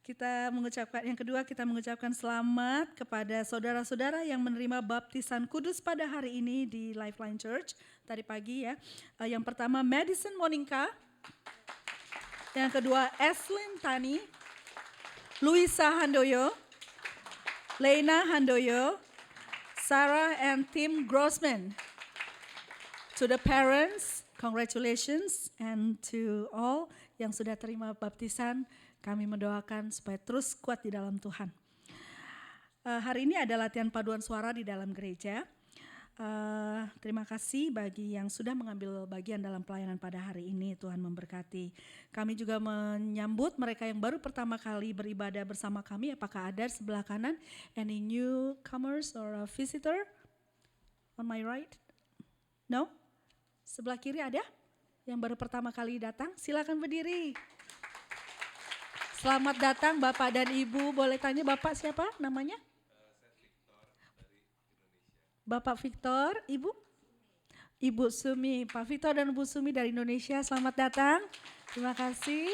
Yang kedua kita mengucapkan selamat kepada saudara-saudara yang menerima baptisan kudus pada hari ini di Lifeline Church tadi pagi ya. Yang pertama Madison Monica, yang kedua Eslin Tani, Luisa Handoyo, Lena Handoyo, Sarah and Tim Grossman. To the parents, congratulations, and to all yang sudah terima baptisan, kami mendoakan supaya terus kuat di dalam Tuhan. Hari ini ada latihan paduan suara di dalam gereja. Terima kasih bagi yang sudah mengambil bagian dalam pelayanan pada hari ini. Tuhan memberkati. Kami juga menyambut mereka yang baru pertama kali beribadah bersama kami. Apakah ada di sebelah kanan? Any newcomers or a visitor? On my right? No? Sebelah kiri ada? Yang baru pertama kali datang? Silakan berdiri. Selamat datang Bapak dan Ibu. Boleh tanya Bapak siapa namanya? Bapak Victor, Ibu? Ibu Sumi, Pak Victor dan Bu Sumi dari Indonesia, selamat datang. Terima kasih.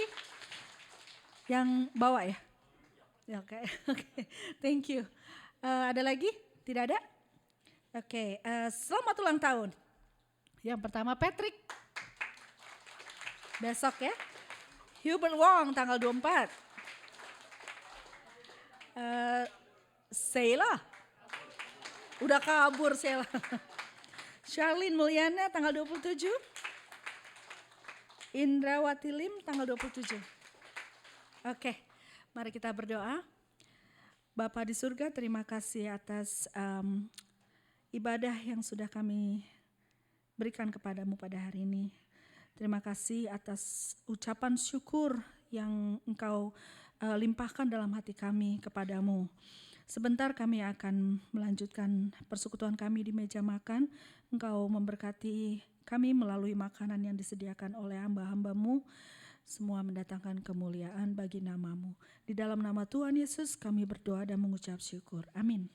Yang bawa ya? Oke, thank you. Ada lagi? Tidak ada? Oke, selamat ulang tahun. Yang pertama Patrick. Besok ya. Hubert Wong tanggal 24. Sheila. Udah kabur Sheila. Charlene Mulyana tanggal 27. Indrawati Lim tanggal 27. Oke, mari kita berdoa. Bapa di surga, terima kasih atas ibadah yang sudah kami berikan kepadamu pada hari ini. Terima kasih atas ucapan syukur yang Engkau limpahkan dalam hati kami kepadamu. Sebentar kami akan melanjutkan persekutuan kami di meja makan. Engkau memberkati kami melalui makanan yang disediakan oleh hamba-hambamu. Semua mendatangkan kemuliaan bagi namamu. Di dalam nama Tuhan Yesus kami berdoa dan mengucap syukur. Amin.